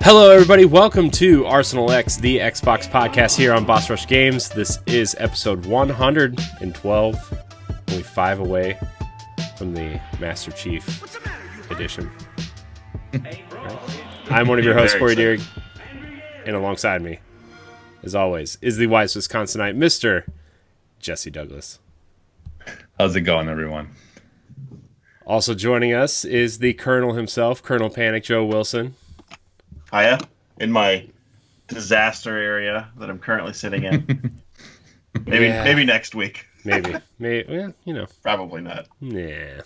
Hello, everybody. Welcome to Arsenal X, the Xbox podcast here on Boss Rush Games. This is episode 112, only 5 away from the Master Chief edition. Right. I'm one of your hosts, Corey Deering, and alongside me, as always, is the wise Wisconsinite, Mr. Jesse Douglas. How's it going, everyone? Also joining us is the Colonel himself, Colonel Panic Joe Wilson. Hiya, in my disaster area that I'm currently sitting in. Maybe next week. Maybe, well, you know. Probably not. Nah.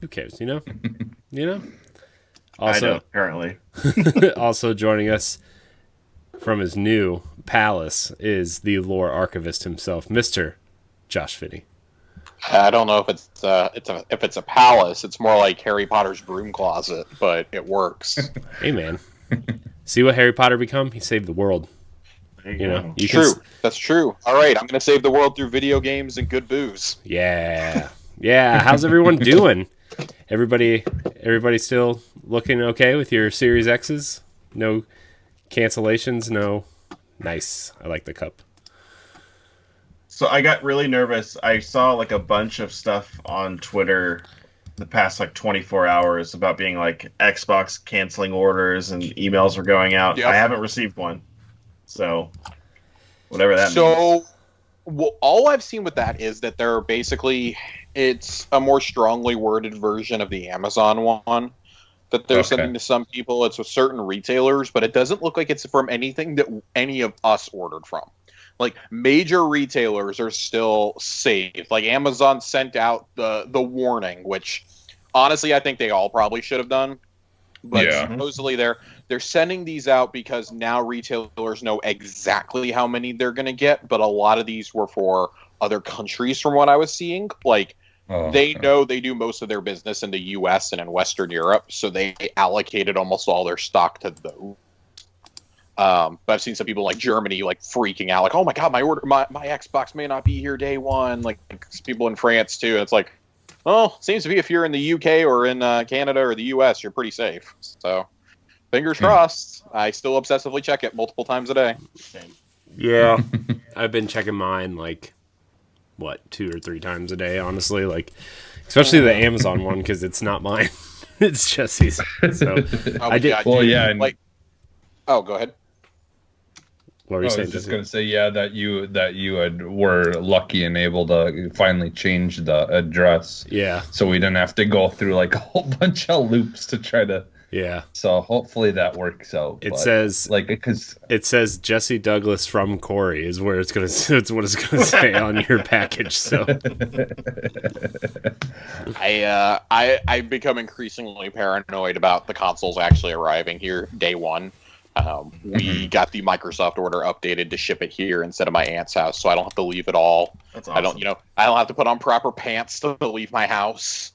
Who cares, you know? Also, I know, apparently. Also joining us from his new palace is the lore archivist himself, Mr. Josh Finney. I don't know if it's a palace. It's more like Harry Potter's broom closet, but it works. Hey, man. See what Harry Potter become? He saved the world. You know, true. That's true. All right, I'm going to save the world through video games and good booze. Yeah. How's everyone doing? Everybody still looking okay with your Series X's? No cancellations? No. Nice. I like the cup. So I got really nervous. I saw like a bunch of stuff on Twitter the past like 24 hours about being like Xbox canceling orders and emails were going out. Yep. I haven't received one. So whatever that means. So all I've seen with that is that they're basically, it's a more strongly worded version of the Amazon one that they're sending to some people. It's with certain retailers, but it doesn't look like it's from anything that any of us ordered from. Like, major retailers are still safe. Like, Amazon sent out the warning, which, honestly, I think they all probably should have done. But supposedly they're sending these out because now retailers know exactly how many they're going to get. But a lot of these were for other countries, from what I was seeing. Like, they know they do most of their business in the U.S. and in Western Europe, so they allocated almost all their stock to those. But I've seen some people like Germany like freaking out, like, "Oh my god, my Xbox may not be here day one." Like people in France too. And it's like, oh, seems to be if you're in the UK or in Canada or the US, you're pretty safe. So, fingers crossed. I still obsessively check it multiple times a day. Yeah, I've been checking mine like 2 or 3 times a day, honestly. Like, especially the Amazon one because it's not mine; it's Jesse's. So I did. Oh, go ahead. What were you saying? I was just going to say, that you were lucky and able to finally change the address. Yeah. So we didn't have to go through like a whole bunch of loops to try to. Yeah. So hopefully that works out. It says Jesse Douglas from Corey is where it's what it's gonna say on your package. So I become increasingly paranoid about the consoles actually arriving here day one. We got the Microsoft order updated to ship it here instead of my aunt's house, so I don't have to leave at all. That's awesome. I don't have to put on proper pants to leave my house.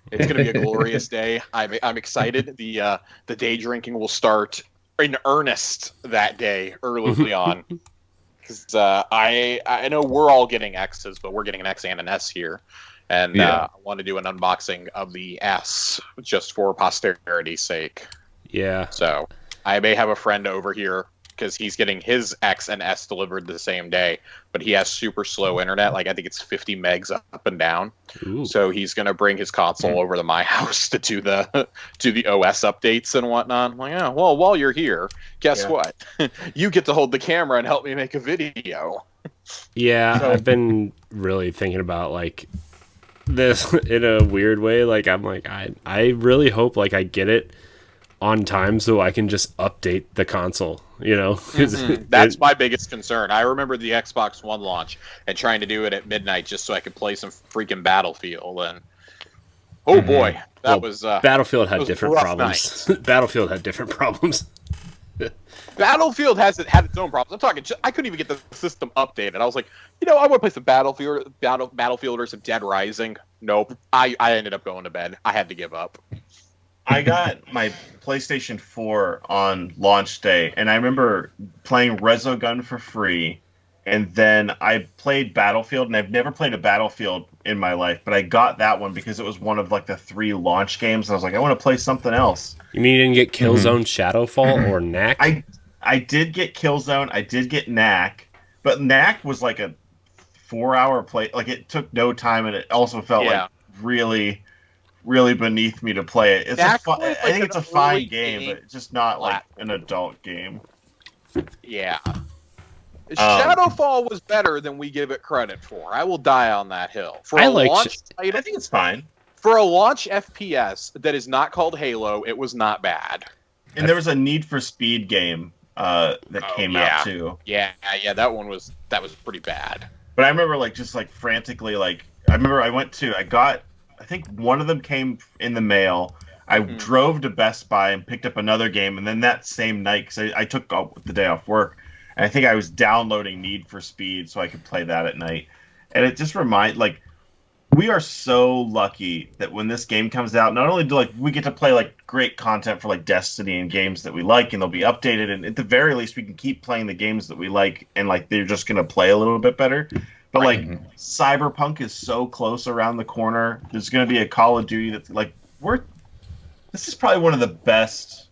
It's going to be a glorious day. I'm excited. The day drinking will start in earnest that day, early on. Because I know we're all getting X's, but we're getting an X and an S here. And I want to do an unboxing of the S just for posterity's sake. Yeah. So I may have a friend over here because he's getting his X and S delivered the same day, but he has super slow internet. Like, I think it's 50 megs up and down. Ooh. So he's going to bring his console over to my house to do the OS updates and whatnot. I'm like, oh, well, while you're here, guess what? You get to hold the camera and help me make a video. Yeah, I've been really thinking about like this in a weird way. Like, I'm like, I really hope like I get it on time so I can just update the console, you know? That's my biggest concern. I remember the Xbox One launch and trying to do it at midnight just so I could play some freaking Battlefield. And boy, Battlefield had different problems. Battlefield had different problems. Battlefield had its own problems. I'm talking, I couldn't even get the system updated. I was like, I want to play some Battlefield or some Dead Rising. Nope. I ended up going to bed. I had to give up. I got my PlayStation 4 on launch day, and I remember playing Resogun for free And then I played Battlefield, and I've never played a Battlefield in my life, but I got that one because it was one of like the 3 launch games. And I was like, I want to play something else. You mean you didn't get Killzone Shadowfall or Knack? I did get Killzone. I did get Knack, but Knack was like a 4-hour play. Like it took no time, and it also felt like really, really beneath me to play it. It's I think it's a fine game, but it's just not like an adult game. Yeah. Shadowfall was better than we give it credit for. I will die on that hill. I think it's fine. For a launch FPS that is not called Halo, it was not bad. And there was a Need for Speed game that came out too. Yeah, that was pretty bad. But I remember just frantically I think one of them came in the mail. I drove to Best Buy and picked up another game, and then that same night, because I took the day off work, and I think I was downloading Need for Speed so I could play that at night. And it just we are so lucky that when this game comes out, not only do we get to play great content for Destiny and games that we like, and they'll be updated, and at the very least we can keep playing the games that we like, and they're just gonna play a little bit better. But Cyberpunk is so close around the corner. There's gonna be a Call of Duty that's this is probably one of the best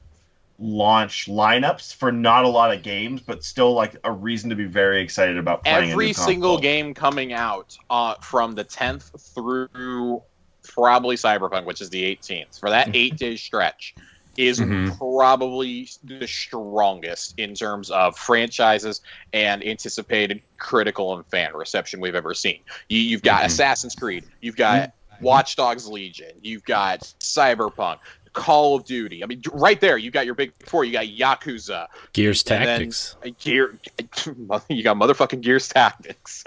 launch lineups for not a lot of games, but still a reason to be very excited about playing every single game coming out from the 10th through probably Cyberpunk, which is the 18th. For that 8-day stretch is probably the strongest in terms of franchises and anticipated critical and fan reception we've ever seen. You've got Assassin's Creed, you've got Watch Dogs Legion, you've got Cyberpunk, Call of Duty. I mean, right there, you got your big 4. You got Yakuza, Gears Tactics. You got motherfucking Gears Tactics.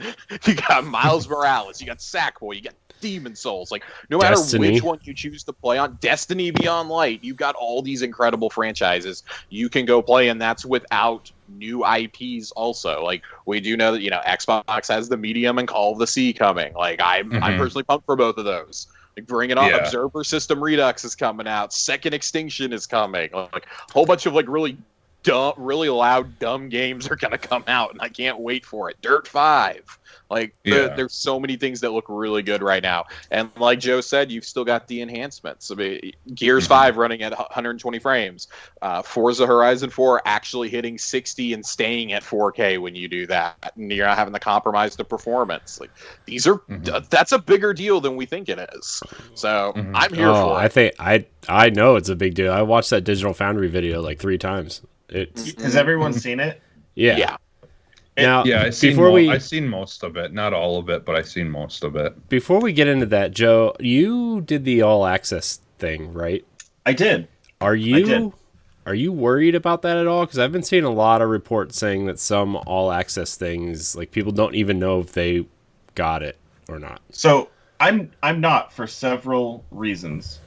You got Miles Morales. You got Sackboy. You got Demon Souls. No matter which one you choose to play on, Destiny Beyond Light. You've got all these incredible franchises you can go play, and that's without new IPs. Also, we do know that Xbox has the Medium and Call of the Sea coming. I'm personally pumped for both of those. Bring it on! Yeah. Observer System Redux is coming out. Second Extinction is coming. A whole bunch of really dumb, really loud, dumb games are gonna come out, and I can't wait for it. Dirt 5. There's so many things that look really good right now. And like Joe said, you've still got the enhancements. I mean, Gears 5 running at 120 frames. Forza Horizon 4 actually hitting 60 and staying at 4K when you do that. And you're not having to compromise the performance. These are that's a bigger deal than we think it is. So I'm here for it. I know it's a big deal. I watched that Digital Foundry video 3 times. Has everyone seen it? Yeah. Now, I've seen most of it, not all of it, but I've seen most of it. Before we get into that, Joe, you did the all access thing, right? I did. Are you worried about that at all? Because I've been seeing a lot of reports saying that some all access things, people don't even know if they got it or not. So I'm not, for several reasons.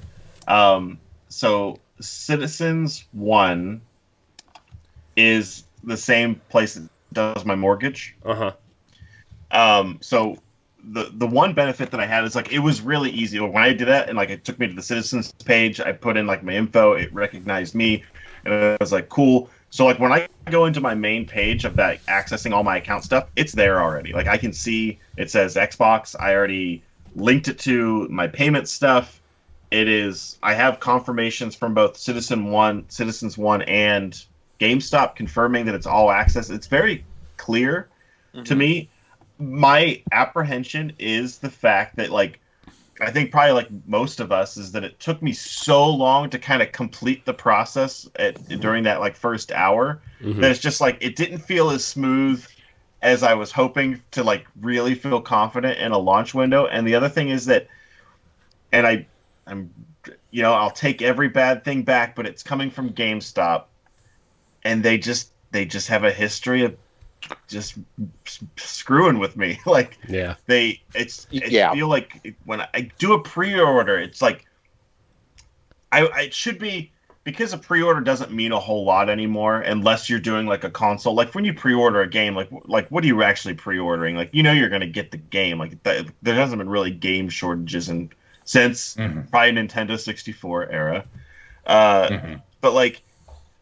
So Citizens 1 is the same place that does my mortgage. So the one benefit that I had is it was really easy when I did that, and it took me to the Citizens page. I put in my info, it recognized me, and I was cool. So when I go into my main page of that accessing all my account stuff, it's there already. I can see it says Xbox. I already linked it to my payment stuff. I have confirmations from both Citizens 1 and GameStop confirming that it's all access. It's very clear to me. My apprehension is the fact that I think probably most of us is that it took me so long to kind of complete the process during that first hour that it's just it didn't feel as smooth as I was hoping to really feel confident in a launch window. And the other thing is that, and I'm I'll take every bad thing back, but it's coming from GameStop. And they just have a history of just screwing with me. I feel when I do a pre-order, it's it should be, because a pre-order doesn't mean a whole lot anymore unless you're doing a console. When you pre-order a game, what are you actually pre-ordering? You're going to get the game. There hasn't been really game shortages since probably Nintendo 64 era. But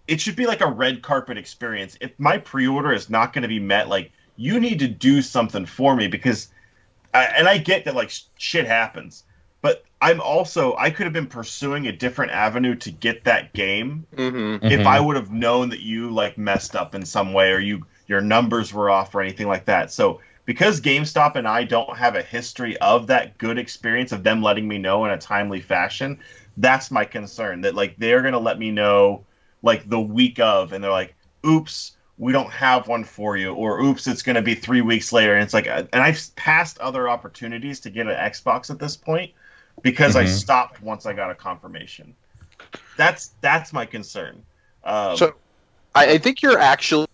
it should be a red carpet experience. If my pre-order is not going to be met, you need to do something for me because, I get that like shit happens, but I could have been pursuing a different avenue to get that game if I would have known that you like messed up in some way or your numbers were off or anything like that. So because GameStop and I don't have a history of that good experience of them letting me know in a timely fashion, that's my concern. That like they're gonna let me know like the week of, and they're like, "Oops, we don't have one for you," or "Oops, it's gonna be 3 weeks later." And it's like, and I've passed other opportunities to get an Xbox at this point because I stopped once I got a confirmation. That's my concern. So I think you're actually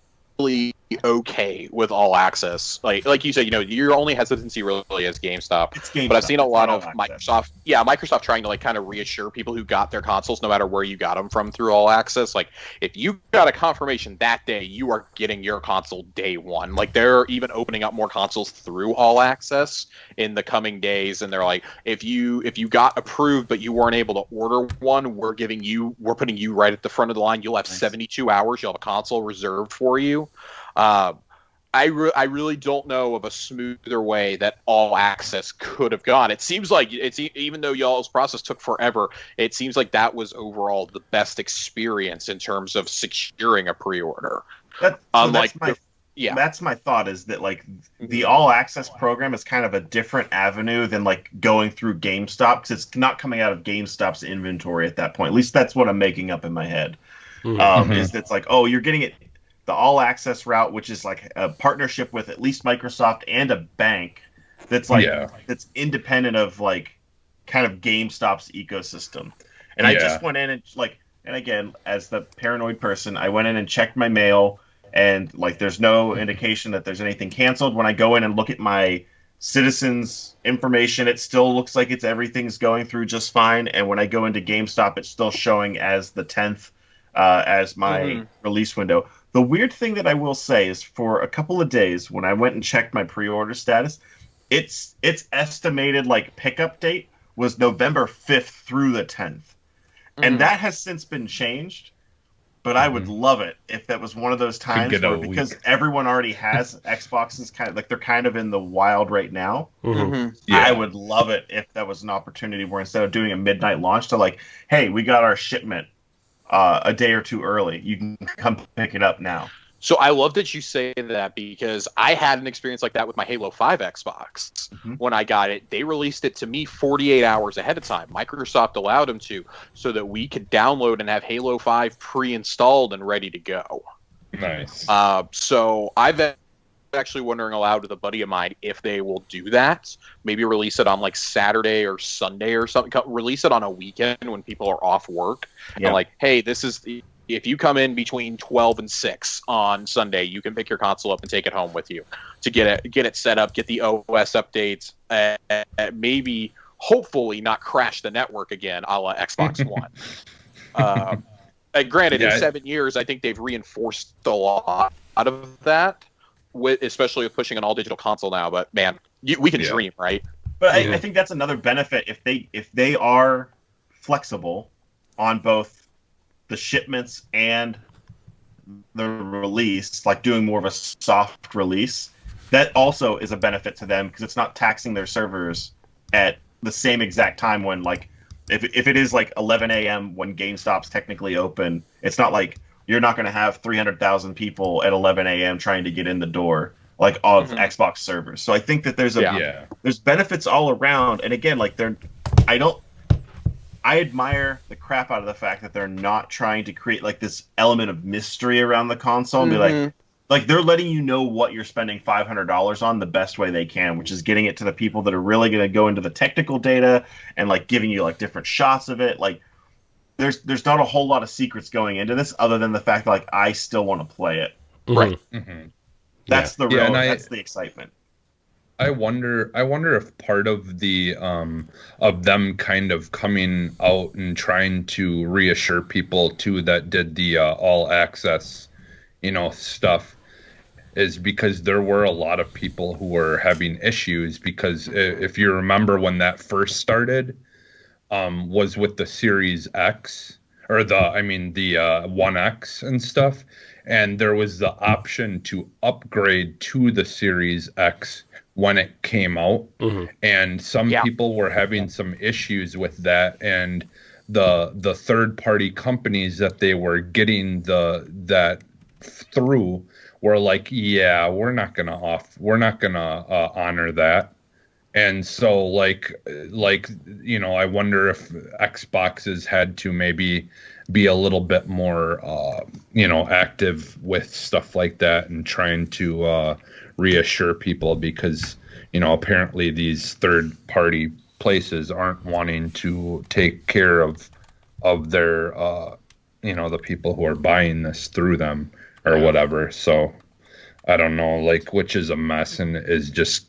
okay with all access. Like you said, your only hesitancy really is GameStop. It's GameStop. But I've seen a lot of Microsoft. Microsoft trying to like kind of reassure people who got their consoles, no matter where you got them from, through all access. Like if you got a confirmation that day, you are getting your console day one. Like they're even opening up more consoles through all access in the coming days, and they're like, if you got approved but you weren't able to order one, we're putting you right at the front of the line. You'll have 72 hours. You'll have a console reserved for you. I really don't know of a smoother way that all access could have gone. It seems like even though y'all's process took forever, it seems like that was overall the best experience in terms of securing a pre-order. That's my thought, is that like the all access program is kind of a different avenue than like going through GameStop, because it's not coming out of GameStop's inventory at that point. At least that's what I'm making up in my head. Is it's like, oh, you're getting it the all access route, which is like a partnership with at least Microsoft and a bank that's like that's independent of like kind of GameStop's ecosystem. And I just went in and and again, as the paranoid person, I went in and checked my mail, and like there's no indication that there's anything canceled. When I go in and look at my citizens information, it still looks like everything's going through just fine. And when I go into GameStop, it's still showing as the 10th as my release window. The weird thing that I will say is, for a couple of days when I went and checked my pre-order status, its estimated like pickup date was November 5th through the 10th. And that has since been changed, but I would love it if that was one of those times where, because everyone already has Xboxes, kind of like they're kind of in the wild right now. I would love it if that was an opportunity where instead of doing a midnight launch, to like, hey, we got our shipment a day or two early. You can come pick it up now. So I love that you say that, because I had an experience like that with my Halo 5 Xbox. When I got it, they released it to me 48 hours ahead of time. Microsoft allowed them to, so that we could download and have Halo 5 pre-installed and ready to go. Nice. So I've actually wondering aloud with a buddy of mine if they will do that. Maybe release it on like Saturday or Sunday or something. Release it on a weekend when people are off work. And like, hey, this is if you come in between 12 and 6 on Sunday, you can pick your console up and take it home with you to get it set up, get the OS updates, maybe hopefully not crash the network again, a la Xbox One. Granted, in 7 years, I think they've reinforced a lot of that, especially with pushing an all-digital console now. But man, we can dream, right? But I think that's another benefit if they are flexible on both the shipments and the release, like doing more of a soft release. That also is a benefit to them, because it's not taxing their servers at the same exact time when, like, if it is like 11 a.m. when GameStop's technically open, it's not like you're not going to have 300,000 people at 11 a.m. trying to get in the door, like, of Xbox servers. So I think that there's there's benefits all around. And again, like, I admire the crap out of the fact that they're not trying to create like this element of mystery around the console and be like they're letting you know what you're spending $500 on the best way they can, which is getting it to the people that are really going to go into the technical data and like giving you like different shots of it. Like there's not a whole lot of secrets going into this other than the fact that like I still want to play it. Right. That's the real. That's the excitement. I wonder if part of the of them kind of coming out and trying to reassure people too that did the all access, stuff, is because there were a lot of people who were having issues, because if you remember when that first started, was with the Series X, or the One X and stuff, and there was the option to upgrade to the Series X when it came out, and some people were having some issues with that, and the third party companies that they were getting that through were like, yeah, we're not gonna honor that. And so I wonder if Xboxes had to maybe be a little bit more active with stuff like that and trying to reassure people, because apparently these third party places aren't wanting to take care of their the people who are buying this through them or whatever. So I don't know, like, which is a mess and is just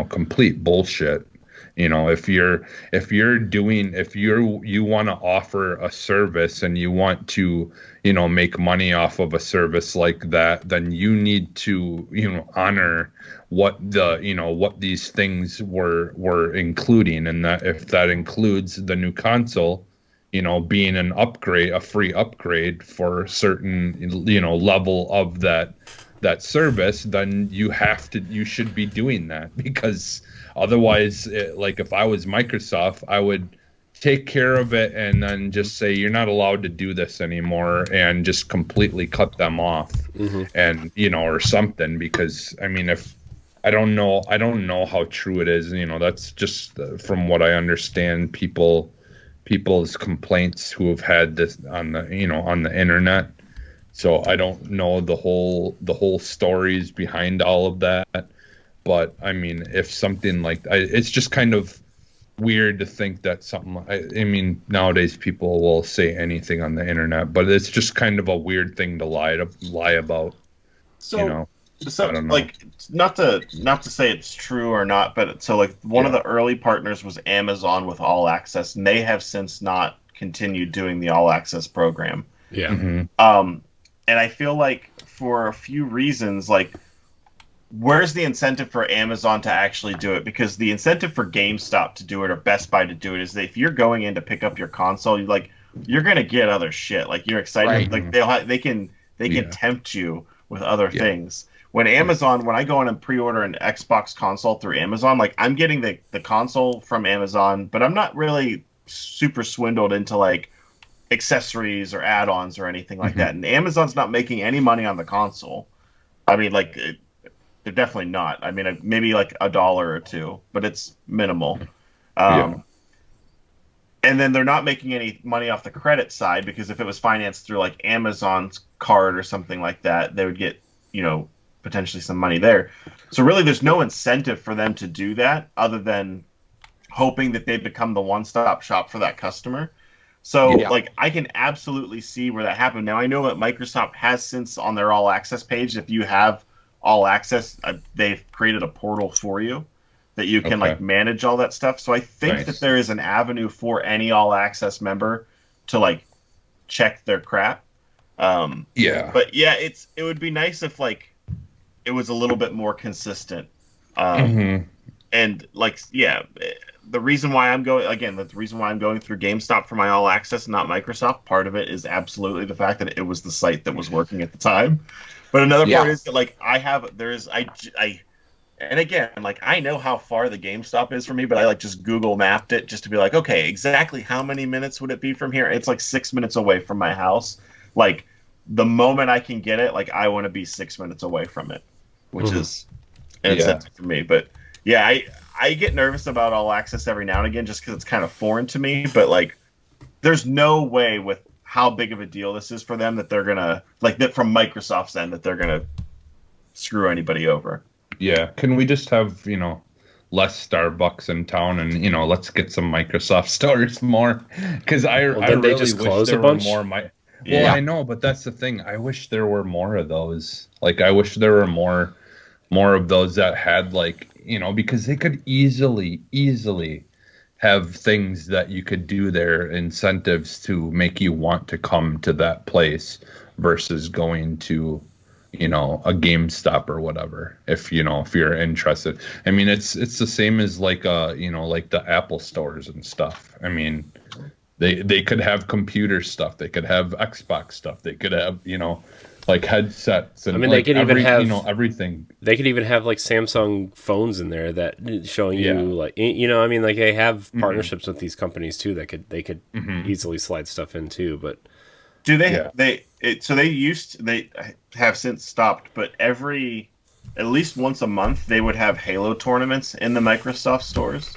complete bullshit. If you want to offer a service and you want to make money off of a service like that, then you need to honor what what these things were including, and that if that includes the new console being an upgrade, a free upgrade for a certain level of that service, then you should be doing that, because otherwise, like, if I was Microsoft, I would take care of it and then just say you're not allowed to do this anymore and just completely cut them off, and or something, because if I don't know how true it is, that's just from what I understand, people's complaints who have had this on the internet. So I don't know the whole stories behind all of that, but if something like it's just kind of weird to think that something. Nowadays people will say anything on the internet, but it's just kind of a weird thing to lie about. So, I don't know. like, not to say it's true or not, but so like one of the early partners was Amazon with All Access, and they have since not continued doing the All Access program. Yeah. And I feel like for a few reasons, like, where's the incentive for Amazon to actually do it? Because the incentive for GameStop to do it or Best Buy to do it is that if you're going in to pick up your console, you're gonna get other shit. Like, you're excited, like they can tempt you with other things. When I go in and pre-order an Xbox console through Amazon, like, I'm getting the console from Amazon, but I'm not really super swindled into like accessories or add-ons or anything like that. And Amazon's not making any money on the console. They're definitely not. Maybe like $1 or $2, but it's minimal. And then they're not making any money off the credit side, because if it was financed through like Amazon's card or something like that, they would get, potentially some money there. So really there's no incentive for them to do that other than hoping that they become the one-stop shop for that customer. So, I can absolutely see where that happened. Now, I know that Microsoft has since on their All Access page, if you have All Access, they've created a portal for you that you can manage all that stuff. So I think that there is an avenue for any All Access member to check their crap. But it would be nice if it was a little bit more consistent. And the reason why I'm going through GameStop for my All Access and not Microsoft, part of it is absolutely the fact that it was the site that was working at the time. But another part is that I know how far the GameStop is from me, but I just Google mapped it just to be like, okay, exactly how many minutes would it be from here? It's 6 minutes away from my house. The moment I can get it, I want to be 6 minutes away from it, which is an incentive for me. But yeah, I get nervous about All Access every now and again just because it's kind of foreign to me. But there's no way with how big of a deal this is for them that they're gonna that from Microsoft's end that they're gonna screw anybody over. Yeah, can we just have less Starbucks in town, and let's get some Microsoft stores more? Because I really just wish there were more. Well, I know, but that's the thing. I wish there were more of those. I wish there were more of those that had because they could easily have things that you could do there, incentives to make you want to come to that place versus going to a GameStop or whatever. If you're interested, it's the same as the Apple stores and stuff. They could have computer stuff. They could have Xbox stuff. They could have, like headsets and they could even have everything. They could even have like Samsung phones in there that showing you like like they have partnerships with these companies too that they could easily slide stuff in too. But do they? Yeah. They have since stopped, but at least once a month they would have Halo tournaments in the Microsoft stores.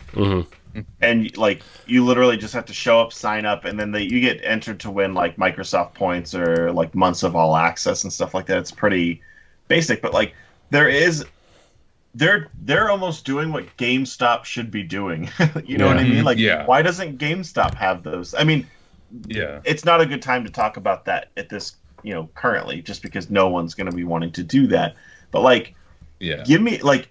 And like you literally just have to show up, sign up, and then you get entered to win like Microsoft points or like months of all access and stuff like that. It's pretty basic, but like they're almost doing what GameStop should be doing. You know what I mean? Like, why doesn't GameStop have those? I mean, it's not a good time to talk about that at this, currently, just because no one's going to be wanting to do that. But like, give me like,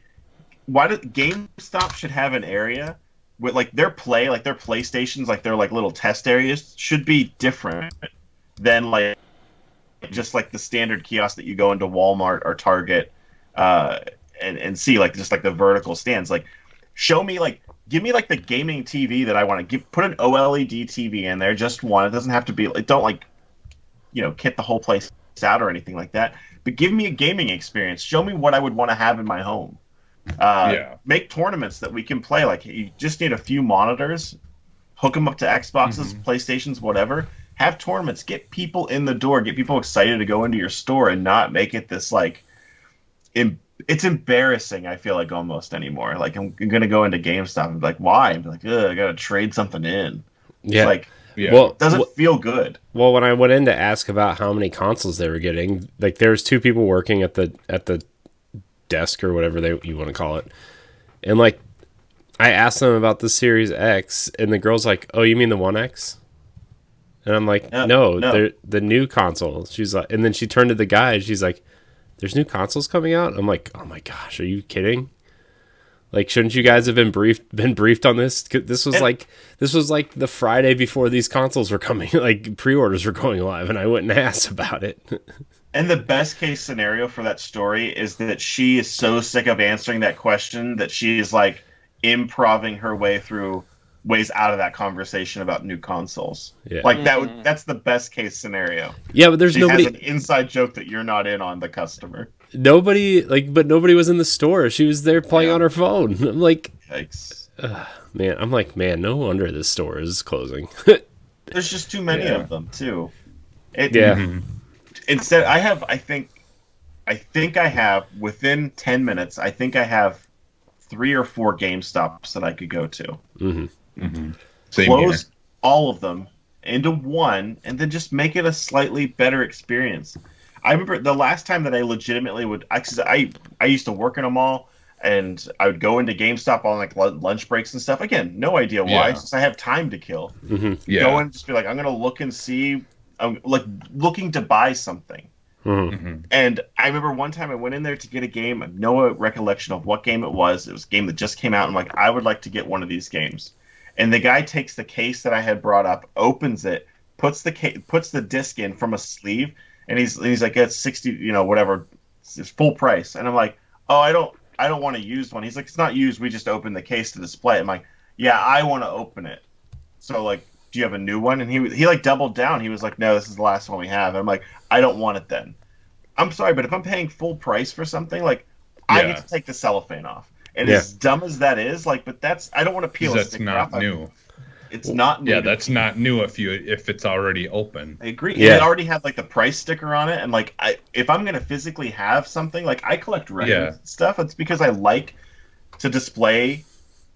why did GameStop should have an area with like their PlayStations, like their like little test areas should be different than like just like the standard kiosk that you go into Walmart or Target and see like just like the vertical stands. Like show me like give me like the gaming TV that I want to put an OLED TV in there, just one. It doesn't have to be don't like kit the whole place out or anything like that. But give me a gaming experience. Show me what I would want to have in my home. Make tournaments that we can play. Like you just need a few monitors, hook them up to Xboxes, PlayStations, whatever. Have tournaments. Get people in the door. Get people excited to go into your store, and not make it this like. It's embarrassing. I feel like almost anymore. Like I'm gonna go into GameStop and be like, why? And be like, I gotta trade something in. Yeah. It's like, well, it doesn't feel good. Well, when I went in to ask about how many consoles they were getting, like there was 2 people working at the desk or whatever you want to call it, and like I asked them about the Series X, and the girl's like, "Oh, you mean the One X?" And I'm like, "No. They're the new console." She's like, and then she turned to the guy, and she's like, "There's new consoles coming out?" I'm like, "Oh my gosh, are you kidding? Like, shouldn't you guys have been briefed on this? This was like the Friday before these consoles were coming, like pre-orders were going live, and I went and asked about it." And the best case scenario for that story is that she is so sick of answering that question that she is like improving her ways out of that conversation about new consomes. Yeah. Like that's the best case scenario. Yeah, but there's nobody has an inside joke that you're not in on the customer. Nobody nobody was in the store. She was there playing on her phone. I'm like, yikes. Man, no wonder this store is closing. There's just too many of them too. Instead, I think I have within 10 minutes. I think I have 3 or 4 GameStops that I could go to. Close all of them into one, and then just make it a slightly better experience. I remember the last time that I legitimately would. I used to work in a mall, and I would go into GameStop on like lunch breaks and stuff. Again, no idea why, since I have time to kill. Go in and just be like, I'm gonna look and see. I'm like looking to buy something. And I remember one time I went in there to get a game. I have no recollection of what game it was. It was a game that just came out. I'm like, I would like to get one of these games. And the guy takes the case that I had brought up, opens it, puts the disc in from a sleeve, and he's like, it's 60, whatever, it's full price. And I'm like, oh, I don't want a used one. He's like, it's not used. We just opened the case to display it. I'm like, yeah, I want to open it. So like, do you have a new one? And he like doubled down. He was like, no, this is the last one we have. And I'm like, I don't want it then. I'm sorry, but if I'm paying full price for something, like I get to take the cellophane off. And as dumb as that is, like, but I don't want to peel a sticker off. That's not new. It's not new. Yeah, that's not new if it's already open. I agree. Yeah. It already had like the price sticker on it, and like if I'm gonna physically have something, like I collect records and stuff, it's because I like to display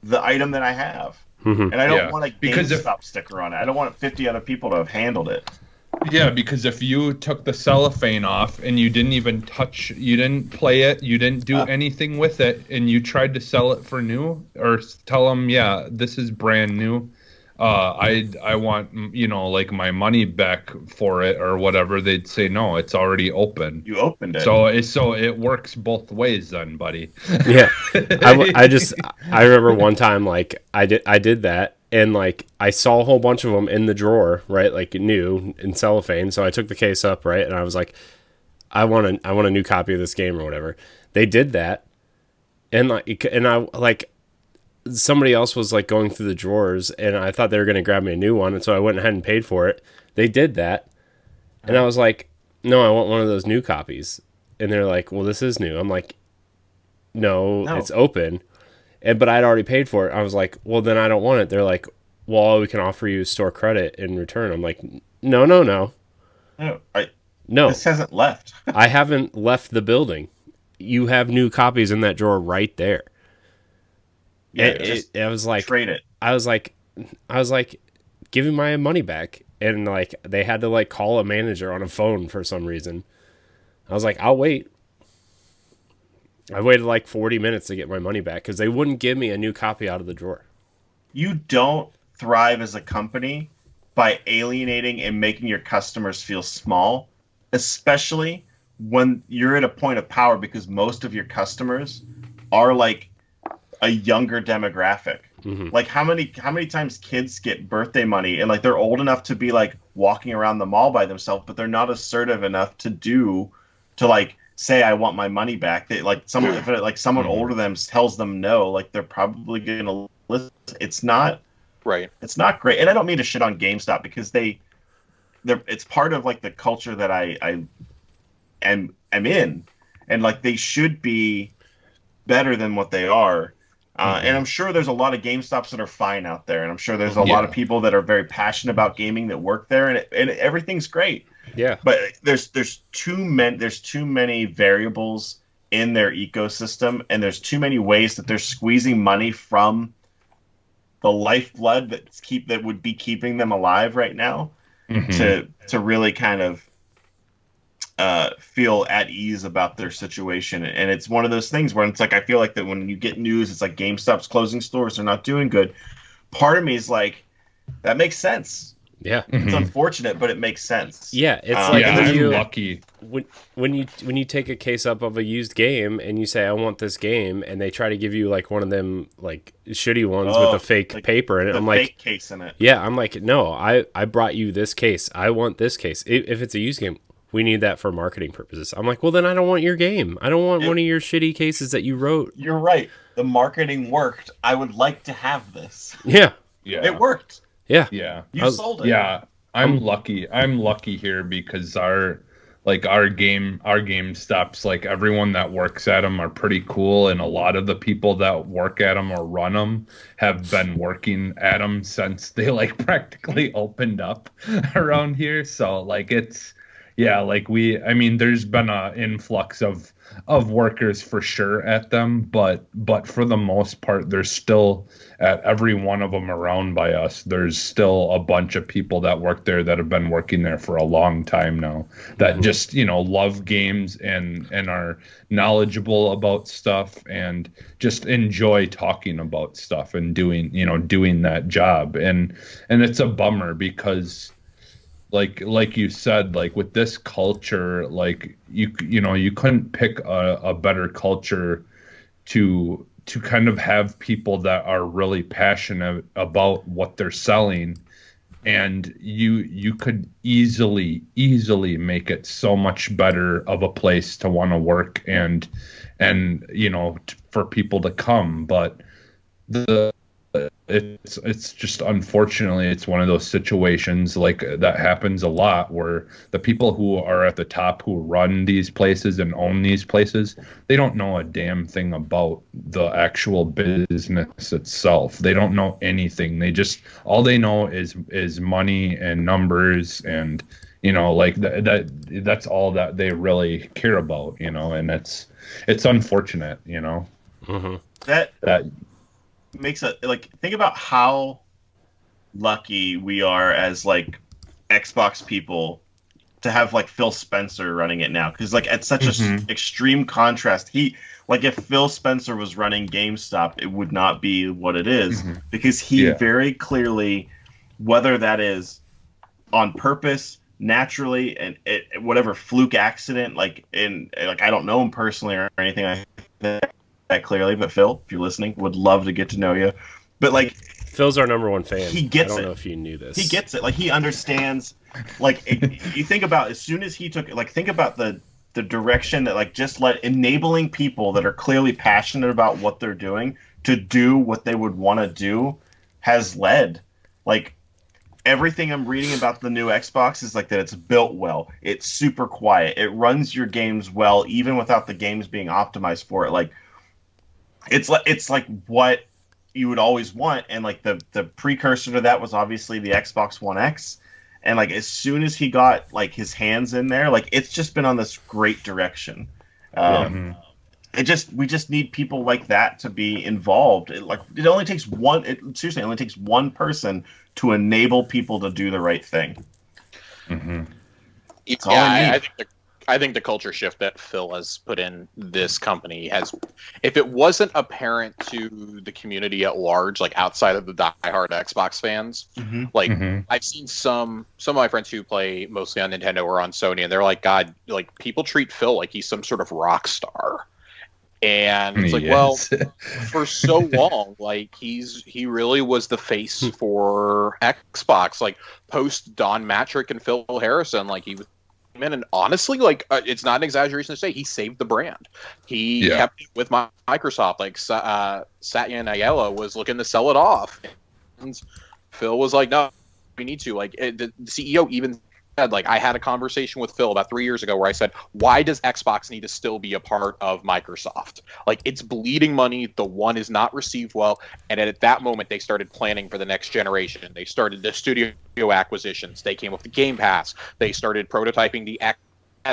the item that I have. And I don't want a GameStop sticker on it. I don't want 50 other people to have handled it. Yeah, because if you took the cellophane off and you didn't even touch, you didn't play it, you didn't do anything with it, and you tried to sell it for new or tell them, this is brand new, I want, like my money back for it or whatever, they'd say, no, it's already open. You opened it. So it works both ways then, buddy. Yeah. I remember one time, like I did that. And like I saw a whole bunch of them in the drawer, right? Like new in cellophane. So I took the case up, right? And I was like, I want a new copy of this game or whatever. They did that, and I somebody else was like going through the drawers, and I thought they were going to grab me a new one, and so I went ahead and paid for it. They did that, and I was like, no, I want one of those new copies. And they're like, well, this is new. I'm like, no. It's open. But I'd already paid for it. I was like, well, then I don't want it. They're like, well, all we can offer you is store credit in return. I'm like, no. No, No. This hasn't left. I haven't left the building. You have new copies in that drawer right there. Yeah, I was like, trade it. I was like, give me my money back. And like, they had to like call a manager on a phone for some reason. I was like, I'll wait. I waited like 40 minutes to get my money back because they wouldn't give me a new copy out of the drawer. You don't thrive as a company by alienating and making your customers feel small, especially when you're at a point of power, because most of your customers are like a younger demographic. Mm-hmm. Like how many times kids get birthday money and like they're old enough to be like walking around the mall by themselves, but they're not assertive enough to like say I want my money back. They like someone if someone older than them tells them no, like they're probably gonna listen. It's not right. It's not great, and I don't mean to shit on GameStop because it's part of like the culture that I am in, and like they should be better than what they are. And I'm sure there's a lot of GameStops that are fine out there, and I'm sure there's a lot of people that are very passionate about gaming that work there, and everything's great. Yeah, but there's too many variables in their ecosystem, and there's too many ways that they're squeezing money from the lifeblood that would be keeping them alive right now, to really kind of feel at ease about their situation. And it's one of those things where it's like I feel like that when you get news, it's like GameStop's closing stores, they're not doing good. Part of me is like, that makes sense. Yeah, it's unfortunate, but it makes sense. Yeah, it's like I'm lucky. When you take a case up of a used game and you say I want this game, and they try to give you like one of them like shitty ones with a fake like paper in it. I'm like, case in it. Yeah, I'm like, no, I brought you this case. I want this case. If it's a used game, we need that for marketing purposes. I'm like, well, then I don't want your game. I don't want one of your shitty cases that you wrote. You're right. The marketing worked. I would like to have this. Yeah. It worked. Yeah. Yeah. You sold it. Yeah. I'm lucky. I'm lucky here because our game stops, like everyone that works at them are pretty cool, and a lot of the people that work at them or run them have been working at them since they like practically opened up around here. So like it's there's been an influx of workers for sure at them, but for the most part, there's still at every one of them around by us, there's still a bunch of people that work there that have been working there for a long time now that just, love games and are knowledgeable about stuff and just enjoy talking about stuff and doing that job. And it's a bummer because like you said, like with this culture, like you couldn't pick a better culture to kind of have people that are really passionate about what they're selling, and you could easily make it so much better of a place to want to work and for people to come. But it's just, unfortunately, it's one of those situations like that happens a lot where the people who are at the top, who run these places and own these places, they don't know a damn thing about the actual business itself. They don't know anything. All they know is money and numbers, and that's all that they really care about, and it's unfortunate, that makes it like, think about how lucky we are as like Xbox people to have like Phil Spencer running it now, because like at such a extreme contrast, if Phil Spencer was running GameStop, it would not be what it is, because he very clearly, whether that is on purpose, naturally, and whatever fluke accident, I don't know him personally or anything like that clearly, but Phil, if you're listening, would love to get to know you. But like, Phil's our number one fan. He gets it. I don't know if you knew this. He gets it. Like, he understands. Like, you think about, as soon as he took, like, think about the direction that, like, just enabling people that are clearly passionate about what they're doing to do what they would want to do has led. Like, everything I'm reading about the new Xbox is like that it's built well. It's super quiet. It runs your games well, even without the games being optimized for it. Like, it's like what you would always want. And like the precursor to that was obviously the Xbox One X. And like as soon as he got like his hands in there, like it's just been on this great direction. We just need people like that to be involved. It only takes one. Seriously, it only takes one person to enable people to do the right thing. Mm-hmm. Yeah, I think the culture shift that Phil has put in this company has, if it wasn't apparent to the community at large, like outside of the diehard Xbox fans, I've seen some of my friends who play mostly on Nintendo or on Sony, and they're like, God, like people treat Phil like he's some sort of rock star. And it's like, well, for so long, like he really was the face for Xbox. Like post Don Matrick and Phil Harrison, like he was in, and honestly, like it's not an exaggeration to say he saved the brand. He kept it with Microsoft. Like Satya Nadella was looking to sell it off, and Phil was like, "No, we need to." Like the CEO even said, like, I had a conversation with Phil about 3 years ago where I said, why does Xbox need to still be a part of Microsoft? Like, it's bleeding money. The One is not received well. And at that moment, they started planning for the next generation. They started the studio acquisitions. They came with the Game Pass. They started prototyping the X.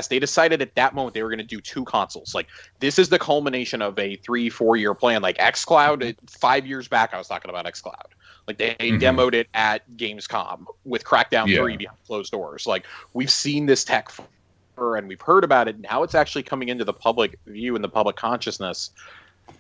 They decided at that moment they were going to do 2 consoles. Like, this is the culmination of a 3-4 year plan. Like, xCloud, 5 years back, I was talking about xCloud. Like, they demoed it at Gamescom with Crackdown 3 behind closed doors. Like, we've seen this tech and we've heard about it. Now it's actually coming into the public view and the public consciousness.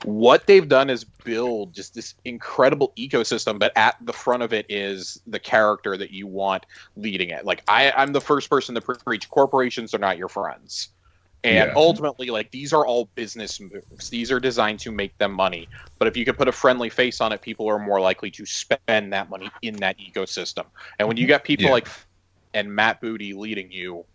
What they've done is build just this incredible ecosystem, but at the front of it is the character that you want leading it. Like, I'm the first person to preach corporations are not your friends. And ultimately, like, these are all business moves. These are designed to make them money. But if you could put a friendly face on it, people are more likely to spend that money in that ecosystem. And when you got people like and Matt Booty leading you,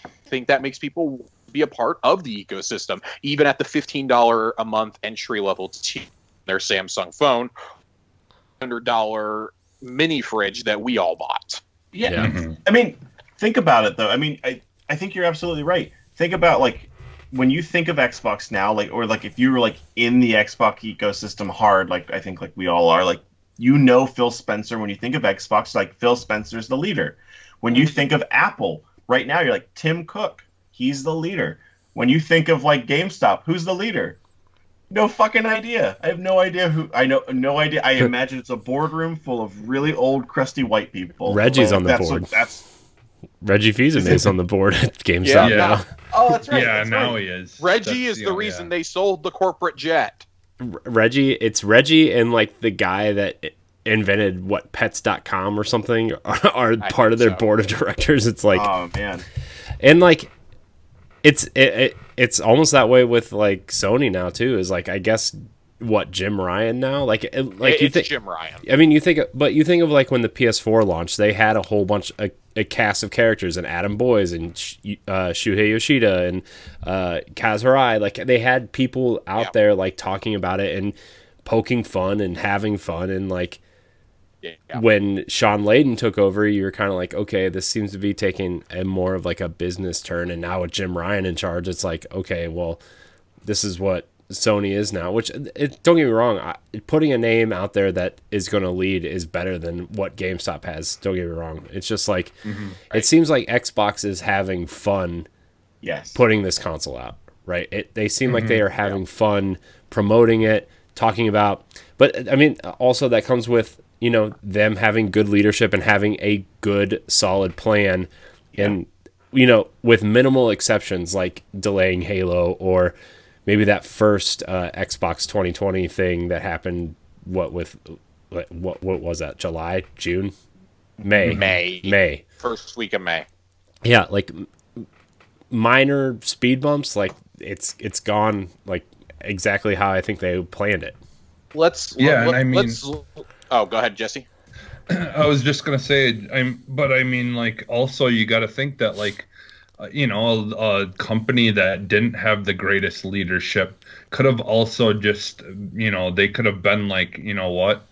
I think that makes people be a part of the ecosystem, even at the $15 a month entry level to their Samsung phone, $100 mini fridge that we all bought. I mean, think about it though. I mean, I think you're absolutely right. Think about, like, when you think of Xbox now, like, or like if you were like in the Xbox ecosystem hard, like I think like we all are, like, you know, Phil Spencer. When you think of Xbox, like, Phil Spencer's the leader. When you think of Apple right now, you're like, Tim Cook, he's the leader. When you think of like GameStop, who's the leader? No fucking idea. I have no idea who. I know no idea. I imagine it's a boardroom full of really old, crusty white people. Reggie's on the board. Reggie Fils-Aimé is on the board at GameStop now. Oh, that's right. Yeah, now he is. Reggie is the reason they sold the corporate jet. It's Reggie and like the guy that invented pets.com or something are part of their board of directors. It's like, oh man. And like it's almost that way with like Sony now too, is like, I guess Jim Ryan now, you think Jim Ryan. I mean, you think of like when the PS4 launched, they had a whole bunch a cast of characters, and Adam Boyes and Shuhei Yoshida and Kaz Hirai. Like, they had people out there like talking about it and poking fun and having fun. And like when Sean Layden took over, you were kind of like, okay, this seems to be taking a more of like a business turn. And now with Jim Ryan in charge, it's like, okay, well, this is what Sony is now. Which, don't get me wrong, putting a name out there that is going to lead is better than what GameStop has. Don't get me wrong. It's just like, it seems like Xbox is having fun putting this console out, right? They seem like they are having fun promoting it, talking about, but I mean, also that comes with, you know, them having good leadership and having a good, solid plan. And, you know, with minimal exceptions, like delaying Halo, or maybe that first Xbox 2020 thing that happened, what was that? July, June, May. First week of May. Yeah, like minor speed bumps, like it's gone like exactly how I think they planned it. Oh, go ahead, Jesse. I was just gonna say, like, also you got to think that, like, a company that didn't have the greatest leadership could have also just, they could have been like, you know what?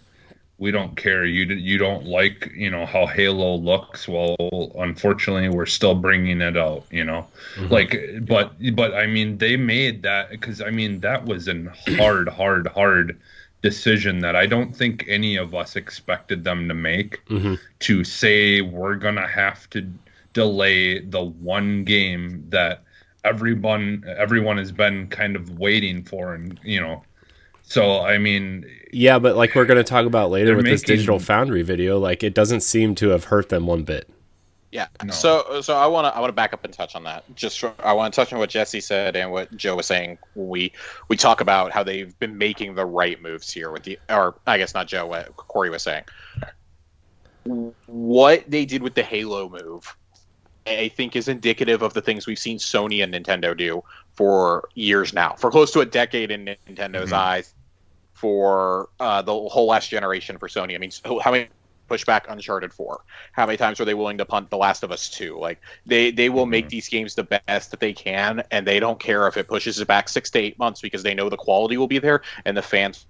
We don't care. You don't like, how Halo looks. Well, unfortunately, we're still bringing it out, Mhm. like, but I mean, they made that because I mean, that was an hard decision that I don't think any of us expected them to make, Mhm. to say we're gonna have to delay the one game that everyone has been kind of waiting for, and so I mean, Yeah, but like we're going to talk about later they're with this Digital making Foundry video, like it doesn't seem to have hurt them one bit. Yeah. no. So I want to back up and touch on that. I want to touch on what Jesse said and what Joe was saying when we talk about how they've been making the right moves here or I guess not Joe, what Corey was saying. What they did with the Halo move, I think, is indicative of the things we've seen Sony and Nintendo do for years now, for close to a decade in Nintendo's eyes, for the whole last generation for Sony. I mean, how many pushback Uncharted 4? How many times were they willing to punt The Last of Us 2? Like they will make these games the best that they can, and they don't care if it pushes it back 6 to 8 months because they know the quality will be there and the fans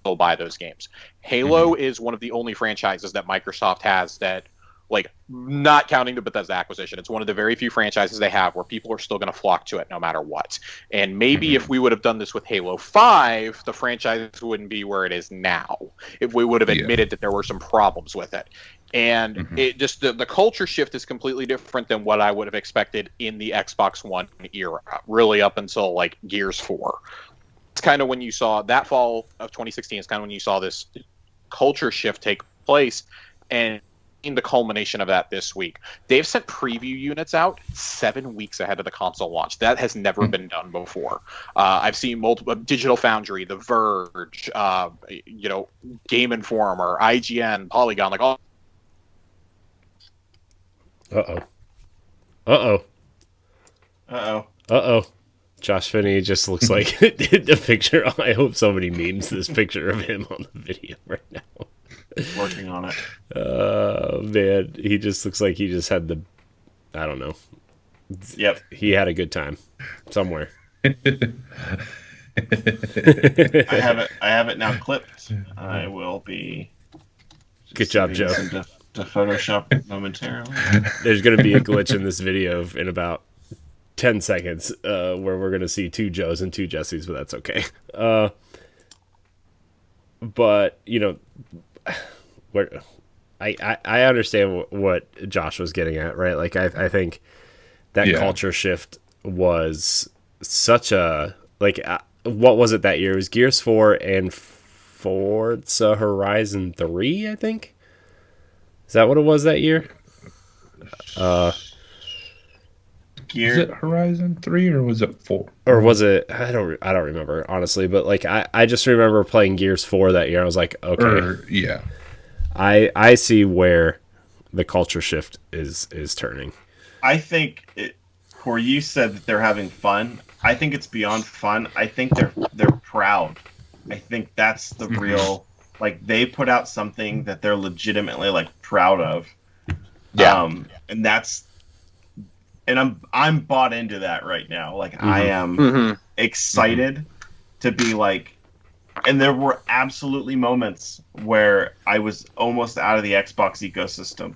will buy those games. Halo is one of the only franchises that Microsoft has that, like, not counting the Bethesda acquisition, it's one of the very few franchises they have where people are still going to flock to it no matter what. And maybe if we would have done this with Halo 5, the franchise wouldn't be where it is now, if we would have admitted that there were some problems with it. And it just, the culture shift is completely different than what I would have expected in the Xbox One era, really up until, like, Gears 4. It's kind of when you saw that fall of 2016, it's kind of when you saw this culture shift take place, and in the culmination of that this week. They've sent preview units out 7 weeks ahead of the console launch. That has never been done before. I've seen multiple Digital Foundry, The Verge, Game Informer, IGN, Polygon, like all. Josh Finney just looks like the picture. I hope somebody memes this picture of him on the video right now. Working on it. Man, he just looks like he just had I don't know. Yep. He had a good time somewhere. I have it now clipped. I will be. Good job, Joe. To Photoshop momentarily. There's going to be a glitch in this video in about 10 seconds where we're going to see 2 Joes and 2 Jessies, but that's okay. But, I understand what Josh was getting at, right? Like, I think that culture shift was such a, like, what was it that year? It was Gears 4 and Forza Horizon 3, I think? Is that what it was that year? Was it Horizon 3 or was it 4? Or was it? I don't remember, honestly. But like, I just remember playing Gears 4 that year. I was like, okay, I see where the culture shift is turning. I think Corey, you said that they're having fun. I think it's beyond fun. I think they're proud. I think that's the real, like, they put out something that they're legitimately, like, proud of. And that's, and I'm bought into that right now. Like, I am excited to be like, and there were absolutely moments where I was almost out of the Xbox ecosystem.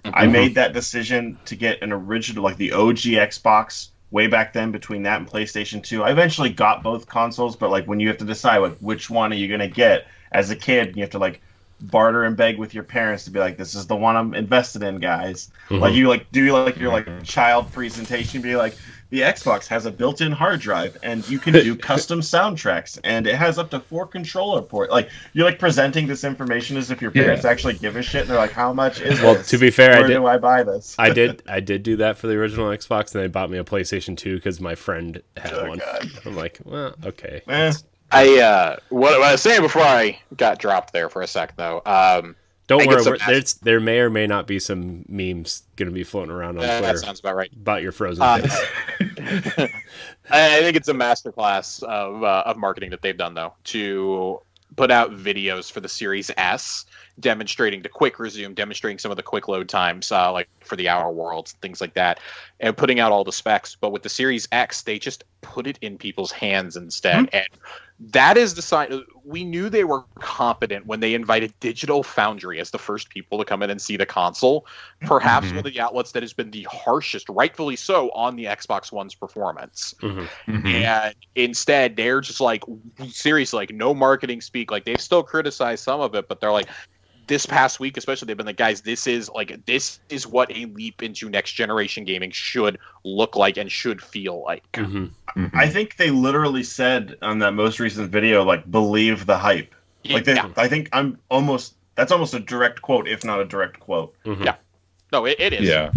I made that decision to get an original, like the OG Xbox way back then, between that and PlayStation 2. I eventually got both consoles, but like when you have to decide like which one are you going to get as a kid, you have to like barter and beg with your parents to be like, this is the one I'm invested in, guys. Like you like do like your like child presentation, be like, the Xbox has a built-in hard drive, and you can do custom soundtracks, and it has up to 4 controller ports. Like, you're like presenting this information as if your parents actually give a shit, and they're like, "How much is this? To be fair, Where do I buy this?" I did do that for the original Xbox, and they bought me a PlayStation 2 because my friend had one. God. I'm like, well, okay. What I was saying before I got dropped there for a sec, though. Don't worry, there may or may not be some memes going to be floating around on Twitter. That sounds about right. About your frozen face. I think it's a masterclass of marketing that they've done, though, to put out videos for the Series S demonstrating the quick resume, demonstrating some of the quick load times, like for the Outer Worlds, things like that, and putting out all the specs. But with the Series X, they just put it in people's hands instead. Mm-hmm. And that is the sign. We knew they were competent when they invited Digital Foundry as the first people to come in and see the console. Perhaps one of the outlets that has been the harshest, rightfully so, on the Xbox One's performance. And instead, they're just like, seriously, like, no marketing speak. Like, they've still criticized some of it, but they're like, this past week, especially, they've been like, guys, this is what a leap into next generation gaming should look like and should feel like. I think they literally said on that most recent video, like, believe the hype. Like, I think that's almost a direct quote, if not a direct quote. Yeah. No, it is. Yeah.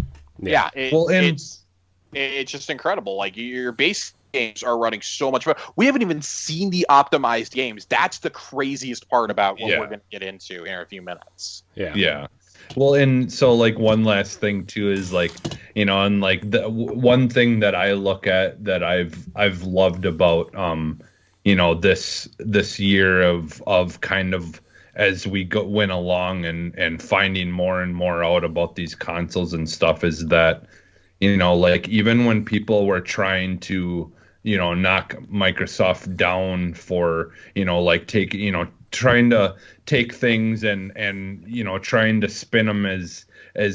It's just incredible. Like, your base games are running so much better. We haven't even seen the optimized games. That's the craziest part about what we're going to get into in a few minutes. Yeah. Well, and so, like, one last thing too is, like, you know, and like the one thing that I look at that I've loved about you know, this year of kind of as we went along and finding more and more out about these consoles and stuff is that, you know, like, even when people were trying to, you know, knock Microsoft down for, you know, like, trying to take things and you know, trying to spin them as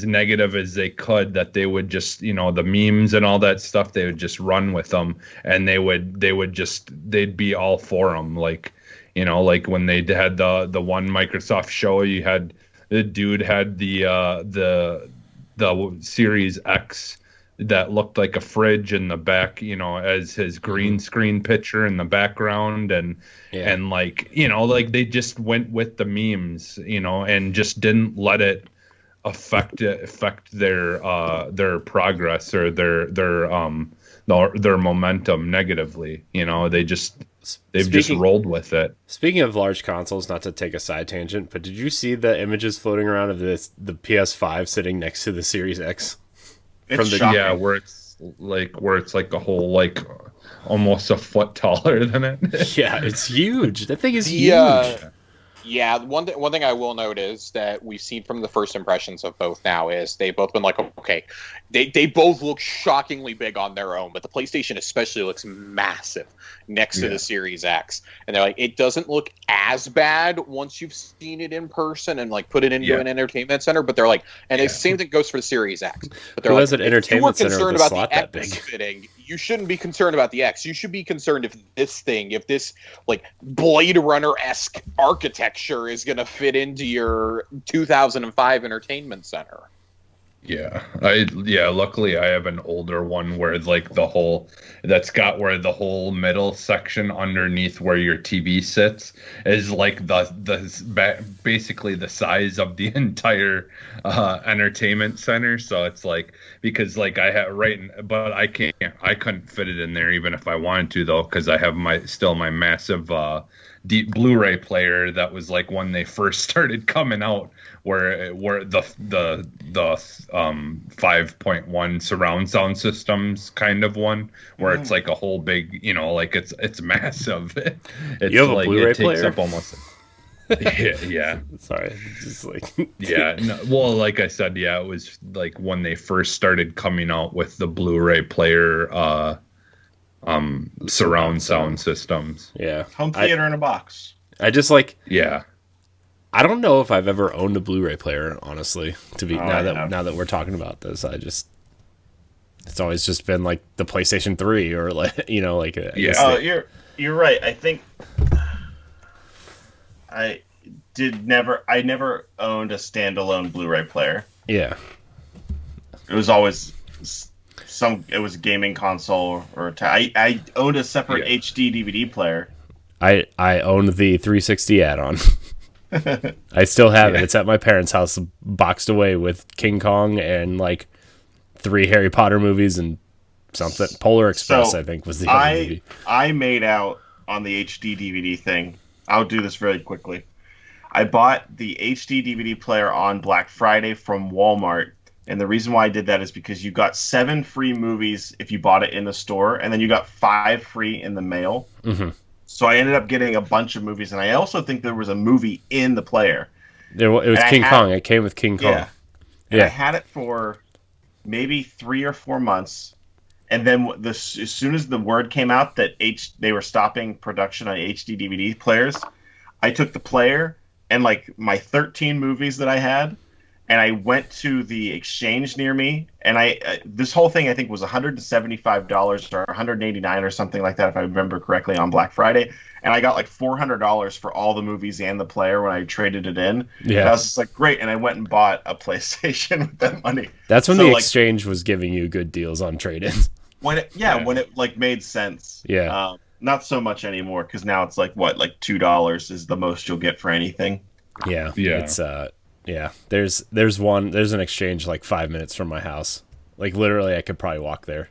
negative as they could, that they would just, you know, the memes and all that stuff, they would just run with them, and they'd be all for them. Like, you know, like when they had the one Microsoft show, you had the dude had the Series X that looked like a fridge in the back, you know, as his green screen picture in the background, and like, you know, like, they just went with the memes, you know, and just didn't let it affect their progress or their momentum negatively. You know, they've just rolled with it. Speaking of large consoles, not to take a side tangent, but did you see the images floating around of the PS5 sitting next to the Series X? It's shocking. Yeah, where it's like a whole, like, almost a foot taller than it. Yeah, it's huge. That thing is huge. Yeah, one thing I will note is that we've seen from the first impressions of both now is they've both been like, okay, they both look shockingly big on their own, but the PlayStation especially looks massive next to the Series X. And they're like, it doesn't look as bad once you've seen it in person and, like, put it into an entertainment center, but they're like, and the same thing goes for the Series X. But they're like, an entertainment center with a slot that big? Fitting, you shouldn't be concerned about the X. You should be concerned if this like Blade Runner-esque architecture is going to fit into your 2005 entertainment center. Luckily I have an older one where, like, the whole middle section underneath where your TV sits is, like, basically the size of the entire entertainment center. So it's like, because, like, I have but I couldn't fit it in there even if I wanted to, though, because I have my massive deep Blu-ray player that was, like, when they first started coming out, where the 5.1 surround sound systems kind of one, where it's like a whole big, you know, like, it's massive. It's, you have like, a Blu-ray it takes player? up almost. Yeah. Sorry, it's just like. Well, like I said, it was like when they first started coming out with the Blu-ray player surround sound systems. Yeah. Home theater in a box. I just, like. Yeah. I don't know if I've ever owned a Blu-ray player, honestly. Now that we're talking about this, it's always just been like the PlayStation 3 or, like, you know, like. You're right. I think I never owned a standalone Blu-ray player. Yeah. It was always it was a gaming console I owned a separate HD DVD player. I owned the 360 add-on. I still have it. It's at my parents' house, boxed away with King Kong and, like, 3 Harry Potter movies and something. Polar Express, I think, was the other movie. I made out on the HD DVD thing. I'll do this very quickly. I bought the HD DVD player on Black Friday from Walmart, and the reason why I did that is because you got 7 free movies if you bought it in the store, and then you got 5 free in the mail. Mm-hmm. So I ended up getting a bunch of movies, and I also think there was a movie in the player. It was King Kong. It came with King Kong. Yeah. And I had it for maybe 3 or 4 months. And then as soon as the word came out that they were stopping production on HD DVD players, I took the player and like my 13 movies that I had, and I went to the exchange near me, and this whole thing I think was $175 or $189 or something like that if I remember correctly on Black Friday, and I got like $400 for all the movies and the player when I traded it in. Yeah, and I was just like, great, and I went and bought a PlayStation with that money. That's when the exchange was giving you good deals on trade-ins. When it like made sense. Yeah. Not so much anymore because now it's like $2 is the most you'll get for anything. Yeah. It's There's an exchange like 5 minutes from my house. Like literally, I could probably walk there.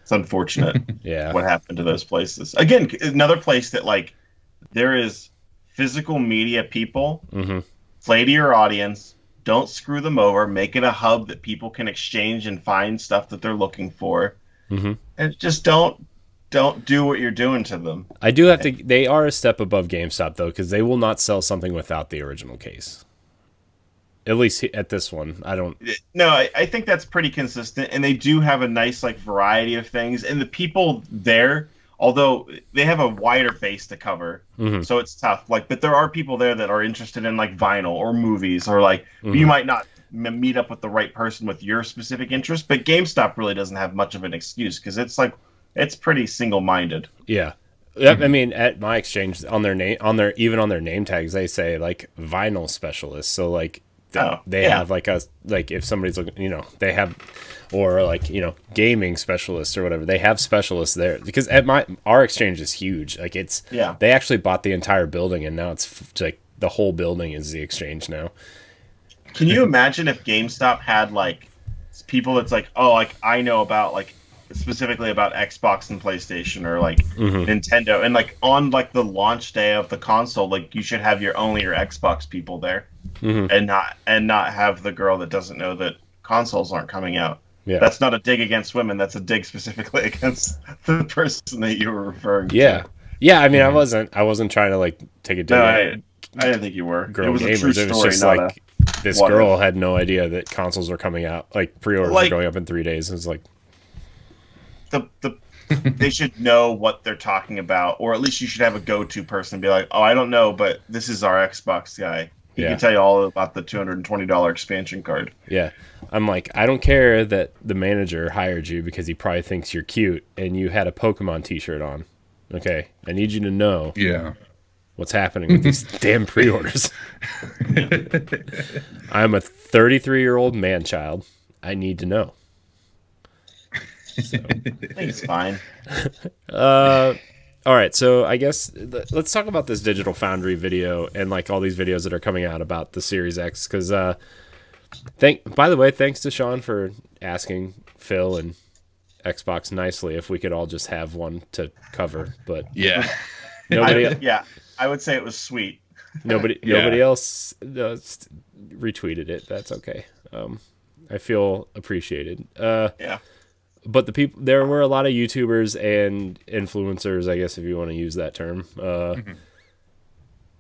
It's unfortunate. Yeah. What happened to those places? Again, another place that like there is physical media people. Mm-hmm. Play to your audience. Don't screw them over. Make it a hub that people can exchange and find stuff that they're looking for. Mm-hmm. And just don't do what you're doing to them. I do have to. They are a step above GameStop though, because they will not sell something without the original case. At least at this one, I don't. No, I think that's pretty consistent, and they do have a nice like variety of things. And the people there, although they have a wider base to cover, so it's tough. Like, but there are people there that are interested in like vinyl or movies, or like you might not meet up with the right person with your specific interest. But GameStop really doesn't have much of an excuse because it's pretty single-minded. Yeah. I mean, at my exchange, on their name tags, they say like vinyl specialist. So like they have like if somebody's looking, they have, or like gaming specialists or whatever. They have specialists there because at our exchange is huge. Like they actually bought the entire building, and now it's like the whole building is the exchange now. Can you imagine if GameStop had like people that's like, oh, like I know about like specifically about Xbox and PlayStation or like Nintendo, and like on like the launch day of the console, like you should have your Xbox people there, and not have the girl that doesn't know that consoles aren't coming out. Yeah, that's not a dig against women. That's a dig specifically against the person that you were referring to. Yeah. I mean, I wasn't trying to like take a dig. No, I didn't think you were. Girl it was gamers. A true story, it was just like this girl had no idea that consoles were coming out. Like pre-orders were going up in 3 days. It was like they should know what they're talking about, or at least you should have a go-to person and be like, oh, I don't know, but this is our Xbox guy. He can tell you all about the $220 expansion card. Yeah. I'm like, I don't care that the manager hired you because he probably thinks you're cute and you had a Pokemon t-shirt on. Okay. I need you to know what's happening with these damn pre-orders. I'm a 33-year-old man-child. I need to know. So. I think it's fine. All right, so I guess let's talk about this Digital Foundry video and like all these videos that are coming out about the Series X. Because, by the way, thanks to Sean for asking Phil and Xbox nicely if we could all just have one to cover. But I would say it was sweet. Nobody else retweeted it. That's okay. I feel appreciated. But there were a lot of YouTubers and influencers, I guess if you want to use that term,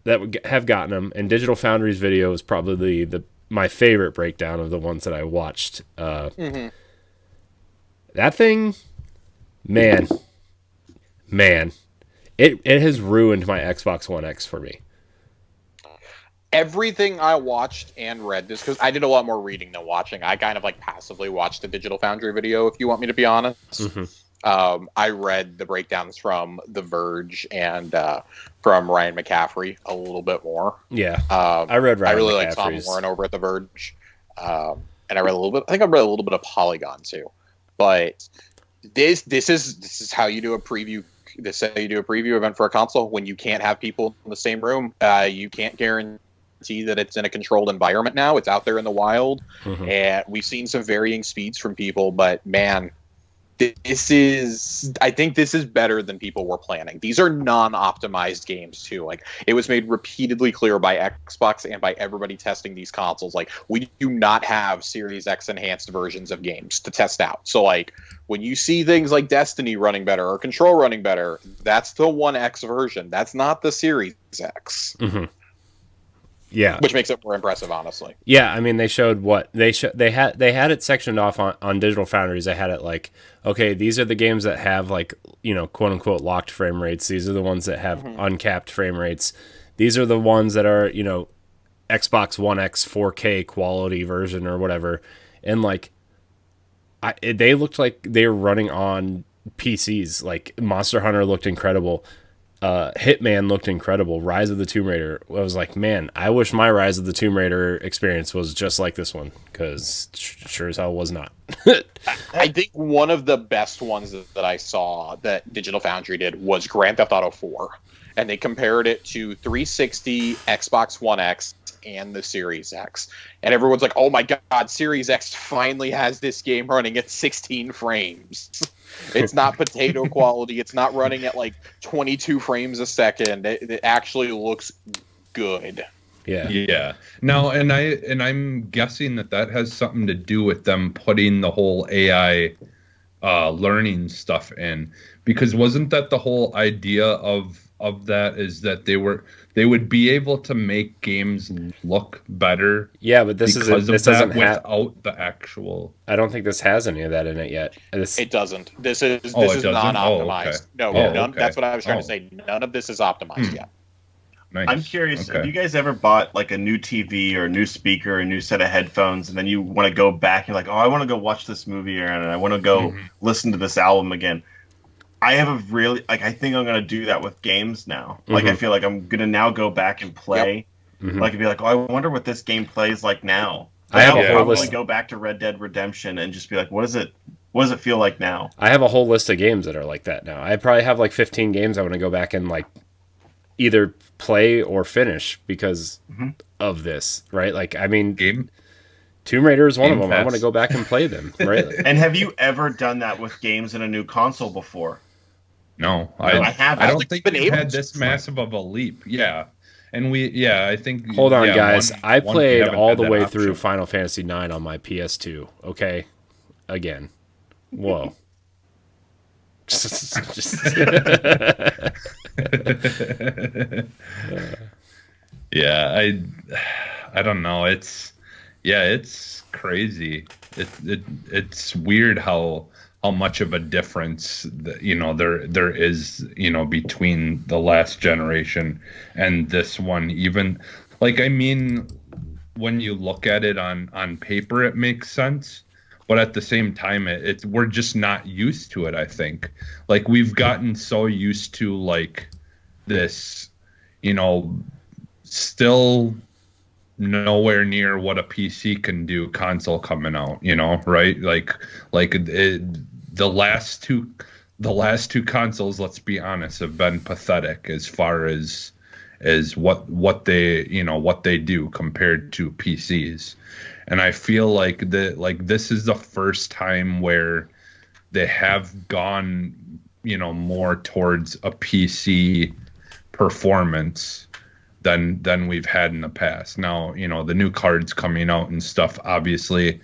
that have gotten them. And Digital Foundry's video is probably my favorite breakdown of the ones that I watched. That thing, man, it has ruined my Xbox One X for me. Everything I watched and read this, because I did a lot more reading than watching. I kind of like passively watched the Digital Foundry video, if you want me to be honest. I read the breakdowns from The Verge and from Ryan McCaffrey a little bit more. Yeah, I read Ryan I really McCaffrey's. like Tom Warren over at The Verge, and I read a little bit. I think I read a little bit of Polygon too. But this is how you do a preview. This is how you do a preview event for a console when you can't have people in the same room. You can't guarantee that it's in a controlled environment now. It's out there in the wild, and we've seen some varying speeds from people, but man, I think this is better than people were planning. These are non-optimized games too. Like, it was made repeatedly clear by Xbox and by everybody testing these consoles, like, we do not have Series X enhanced versions of games to test out. So like, when you see things like Destiny running better or Control running better, that's the 1X version. That's not the Series X. Yeah, which makes it more impressive, honestly. Yeah, I mean, they showed what they had it sectioned off on Digital Foundries. They had it like, okay, these are the games that have like, quote unquote locked frame rates. These are the ones that have uncapped frame rates. These are the ones that are Xbox One X 4K quality version or whatever. And like, they looked like they were running on PCs. Like Monster Hunter looked incredible. Hitman looked incredible. Rise of the Tomb Raider. I was like, man, I wish my Rise of the Tomb Raider experience was just like this one, because sure as hell was not. I think one of the best ones that I saw that Digital Foundry did was Grand Theft Auto 4, and they compared it to 360, Xbox One X, and the Series X, and everyone's like, oh my god, Series X finally has this game running at 16 frames. It's not potato quality. It's not running at like 22 frames a second. It actually looks good. Yeah. Now, and I'm guessing that has something to do with them putting the whole AI learning stuff in, because wasn't that the whole idea of that, is that they would be able to make games look better? Yeah, but this doesn't have without the actual. I don't think this has any of that in it yet. It doesn't. This is non-optimized. None. That's what I was trying to say. None of this is optimized yet. Nice. I'm curious, have you guys ever bought like a new TV or a new speaker or a new set of headphones, and then you want to go back and you're like, oh, I want to go watch this movie, and I want to go listen to this album again? I have a really, I think I'm going to do that with games now. Like, I feel like I'm going to now go back and play. Yep. Like, and be like, oh, I wonder what this game plays like now. I have a whole list. Go back to Red Dead Redemption and just be like, what does it feel like now? I have a whole list of games that are like that now. I probably have like 15 games I want to go back and like either play or finish because of this, right? Like, I mean, Tomb Raider is one of them. I want to go back and play them, right? And have you ever done that with games in a new console before? No, I haven't. I don't think we've had this massive of a leap. Yeah. And I think. Hold on, guys. I played all the way through Final Fantasy IX on my PS2. Okay, again. Whoa. Yeah, I don't know. It's crazy. It's weird how much of a difference there is between the last generation and this one. Even like, I mean, when you look at it on paper, it makes sense, but at the same time, we're just not used to it. I think like we've gotten so used to like this, still nowhere near what a PC can do console coming out, right? Like the last two consoles, let's be honest, have been pathetic as far as what they do compared to PCs. And I feel like this is the first time where they have gone, more towards a PC performance than we've had in the past. Now, the new cards coming out and stuff, obviously,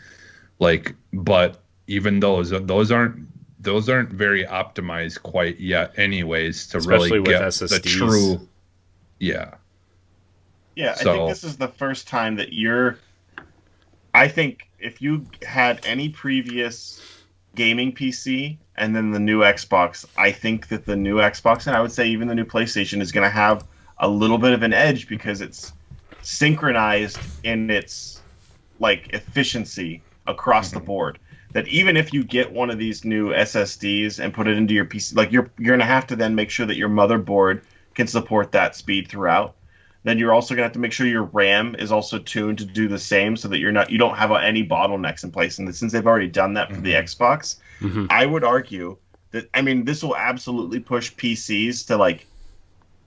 but even those aren't very optimized quite yet anyways, to especially really get SSDs. The true. Yeah, I think this is the first time that I think if you had any previous gaming PC and then the new Xbox, I think that the new Xbox, and I would say even the new PlayStation, is going to have a little bit of an edge because it's synchronized in its efficiency across the board. That even if you get one of these new SSDs and put it into your PC, you're going to have to then make sure that your motherboard can support that speed throughout. Then you're also going to have to make sure your RAM is also tuned to do the same, so that you don't have any bottlenecks in place. And since they've already done that for the Xbox, I would argue that, this will absolutely push PCs to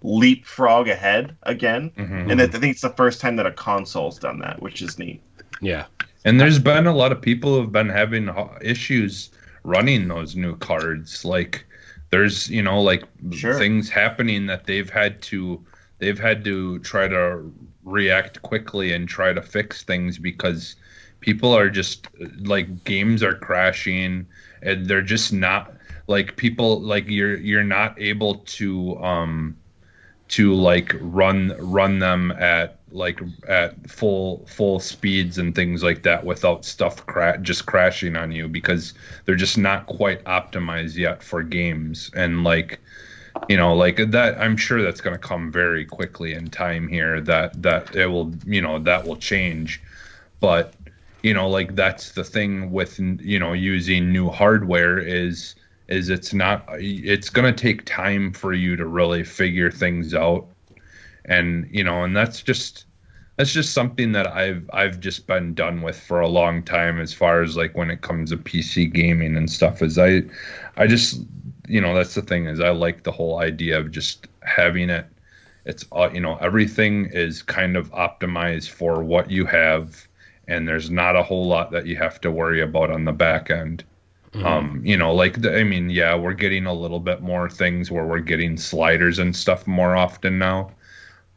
leapfrog ahead again. And I think it's the first time that a console's done that, which is neat. Yeah. And there's been a lot of people who have been having issues running those new cards. There's things happening that they've had to try to react quickly and try to fix things, because people are just games are crashing, and they're just not you're not able to run them at like at full speeds and things like that without stuff just crashing on you, because they're just not quite optimized yet for games. And like, like that, I'm sure that's going to come very quickly in time here, that it will, that will change. But like that's the thing with using new hardware is it's going to take time for you to really figure things out. And and that's just something that I've just been done with for a long time, as far as like when it comes to PC gaming and stuff. Is I just that's the thing, is I like the whole idea of just having it. It's everything is kind of optimized for what you have, and there's not a whole lot that you have to worry about on the back end. Like yeah, we're getting a little bit more things where we're getting sliders and stuff more often now.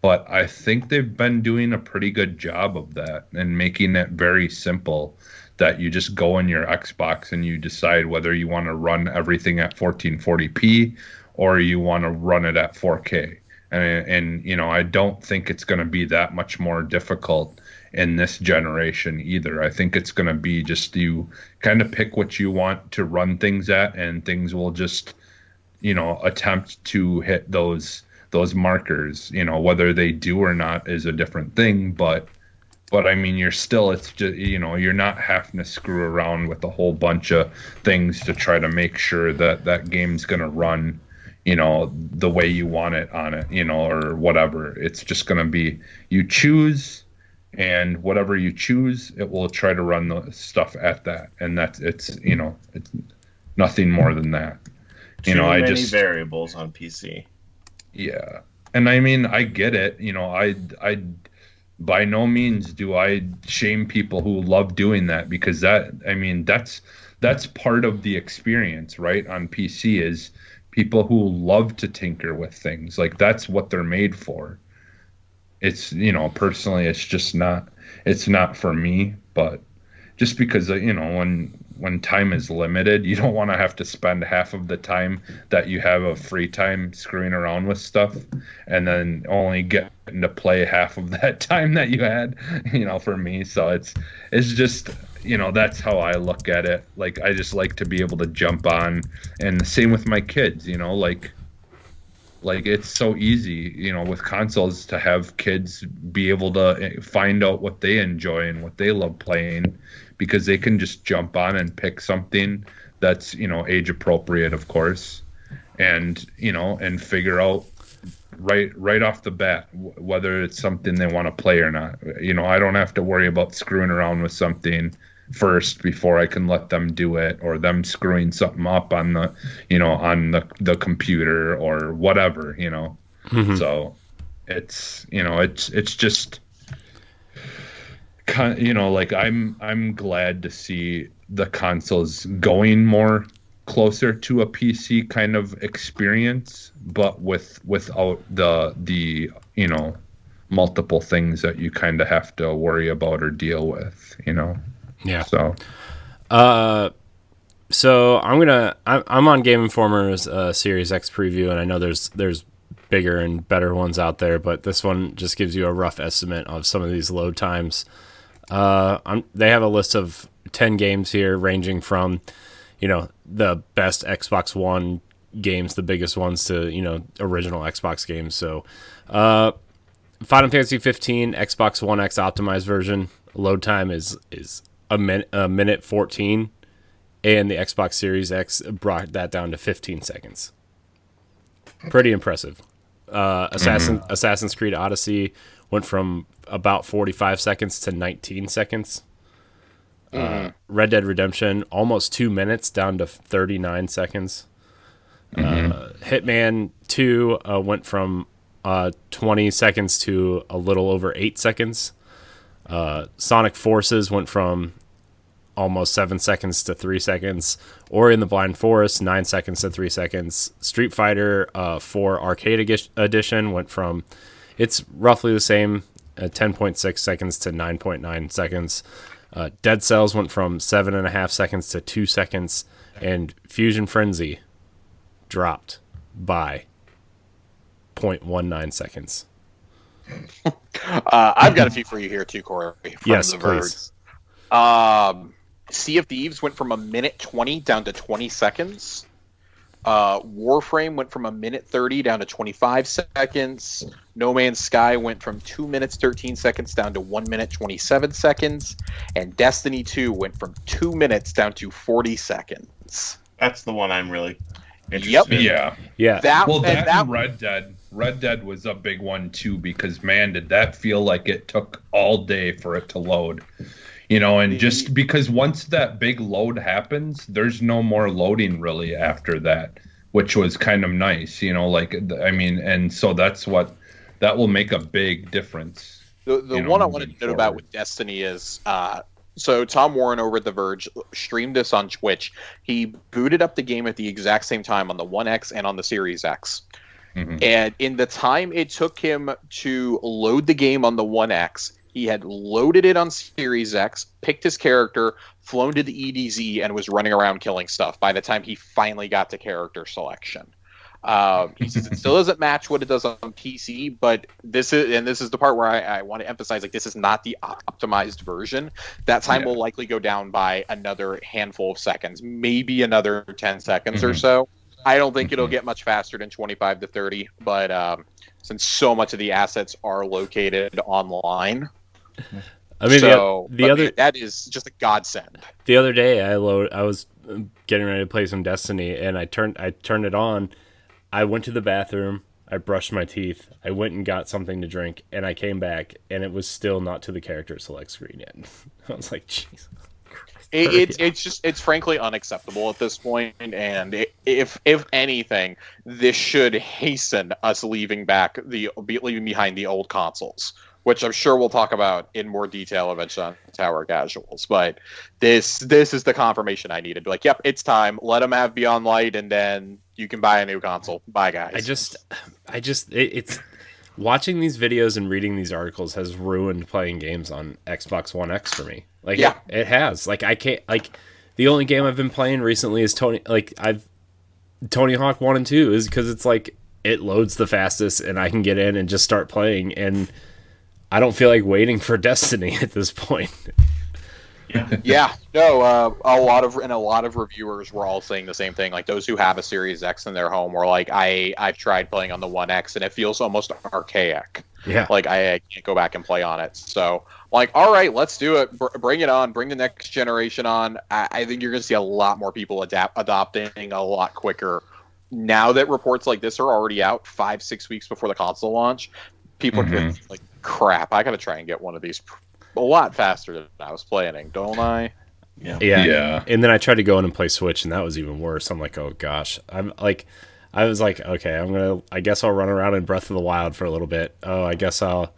But I think they've been doing a pretty good job of that and making it very simple, that you just go in your Xbox and you decide whether you want to run everything at 1440p or you want to run it at 4K. And I don't think it's going to be that much more difficult in this generation either. I think it's going to be just you kind of pick what you want to run things at, and things will just, attempt to hit those markers. Whether they do or not is a different thing, but I mean, it's just, you're not having to screw around with a whole bunch of things to try to make sure that that game's going to run, the way you want it on it, or whatever. It's just going to be, you choose, and whatever you choose, it will try to run the stuff at that. And it's nothing more than that. Too many variables on PC. Yeah. And I mean, I get it. I by no means do I shame people who love doing that, because that's part of the experience, right? On PC is people who love to tinker with things. Like, that's what they're made for. It's, personally, it's not for me, but just because, when time is limited, you don't want to have to spend half of the time that you have of free time screwing around with stuff, and then only getting to play half of that time that you had, for me. So it's just, that's how I look at it. Like, I just like to be able to jump on, and the same with my kids, like it's so easy, with consoles, to have kids be able to find out what they enjoy and what they love playing, because they can just jump on and pick something that's, age appropriate, of course, and, and figure out right off the bat whether it's something they want to play or not. I don't have to worry about screwing around with something first before I can let them do it, or them screwing something up on the, on the computer or whatever, Mm-hmm. So it's, it's just kind of, like, I'm glad to see the consoles going more closer to a PC kind of experience, but without the multiple things that you kind of have to worry about or deal with, Yeah. So I'm on Game Informer's Series X preview, and I know there's bigger and better ones out there, but this one just gives you a rough estimate of some of these load times. They have a list of 10 games here, ranging from, the best Xbox One games, the biggest ones, to, original Xbox games. So, Final Fantasy 15 Xbox One X optimized version, load time is a minute 14, and the Xbox Series X brought that down to 15 seconds. Pretty impressive. Assassin's Creed Odyssey went from about 45 seconds to 19 seconds. Red Dead Redemption, almost 2 minutes, down to 39 seconds. Hitman 2 went from 20 seconds to a little over 8 seconds. Sonic Forces went from almost 7 seconds to 3 seconds. Ori and the Blind Forest, 9 seconds to 3 seconds. Street Fighter 4 Arcade Edition went from, it's roughly the same, 10.6 seconds to 9.9 seconds. Dead Cells went from 7.5 seconds to 2 seconds. And Fusion Frenzy dropped by 0.19 seconds. I've got a few for you here too, Corey. Yes, please. Sea of Thieves went from 1:20 down to 20 seconds. Warframe went from 1:30 down to 25 seconds. No Man's Sky went from 2 minutes 13 seconds down to 1 minute 27 seconds. And Destiny 2 went from 2 minutes down to 40 seconds. That's the one I'm really interested in. Yeah. Yeah. That Red Dead. Red Dead was a big one too, because man, did that feel like it took all day for it to load. And just because once that big load happens, there's no more loading really after that, which was kind of nice, and so that will make a big difference. The one I wanted to note about with Destiny is, so Tom Warren over at The Verge streamed this on Twitch. He booted up the game at the exact same time on the One X and on the Series X. Mm-hmm. And in the time it took him to load the game on the One X, he had loaded it on Series X, picked his character, flown to the EDZ, and was running around killing stuff by the time he finally got to character selection. He says it still doesn't match what it does on PC, but this is the part where I want to emphasize, this is not the optimized version. That time will likely go down by another handful of seconds, maybe another 10 seconds or so. I don't think it'll get much faster than 25 to 30, but since so much of the assets are located online, I mean, that is just a godsend. The other day, I was getting ready to play some Destiny, and I turned it on. I went to the bathroom. I brushed my teeth. I went and got something to drink, and I came back, and it was still not to the character select screen yet. I was like, jeez. It's frankly unacceptable at this point, and if anything, this should hasten us leaving behind the old consoles, which I'm sure we'll talk about in more detail eventually on Tower Casuals. But this is the confirmation I needed. Yep, it's time. Let them have Beyond Light, and then you can buy a new console. Bye, guys. It's watching these videos and reading these articles has ruined playing games on Xbox One X for me. It has. I can't. The only game I've been playing recently is Tony Hawk 1 and 2 is because it's it loads the fastest and I can get in and just start playing, and I don't feel like waiting for Destiny at this point. Yeah. No, a lot of reviewers were all saying the same thing. Those who have a Series X in their home were I've tried playing on the One X and it feels almost archaic. Yeah. I can't go back and play on it. So all right, let's do it. Bring it on. Bring the next generation on. I think you're going to see a lot more people adopting a lot quicker. Now that reports like this are already out 5-6 weeks before the console launch, people are going to be crap, I got to try and get one of these a lot faster than I was planning, don't I? Yeah. And then I tried to go in and play Switch, and that was even worse. I'm like, oh gosh. I was like, okay, I guess I'll run around in Breath of the Wild for a little bit. Oh, I guess I'll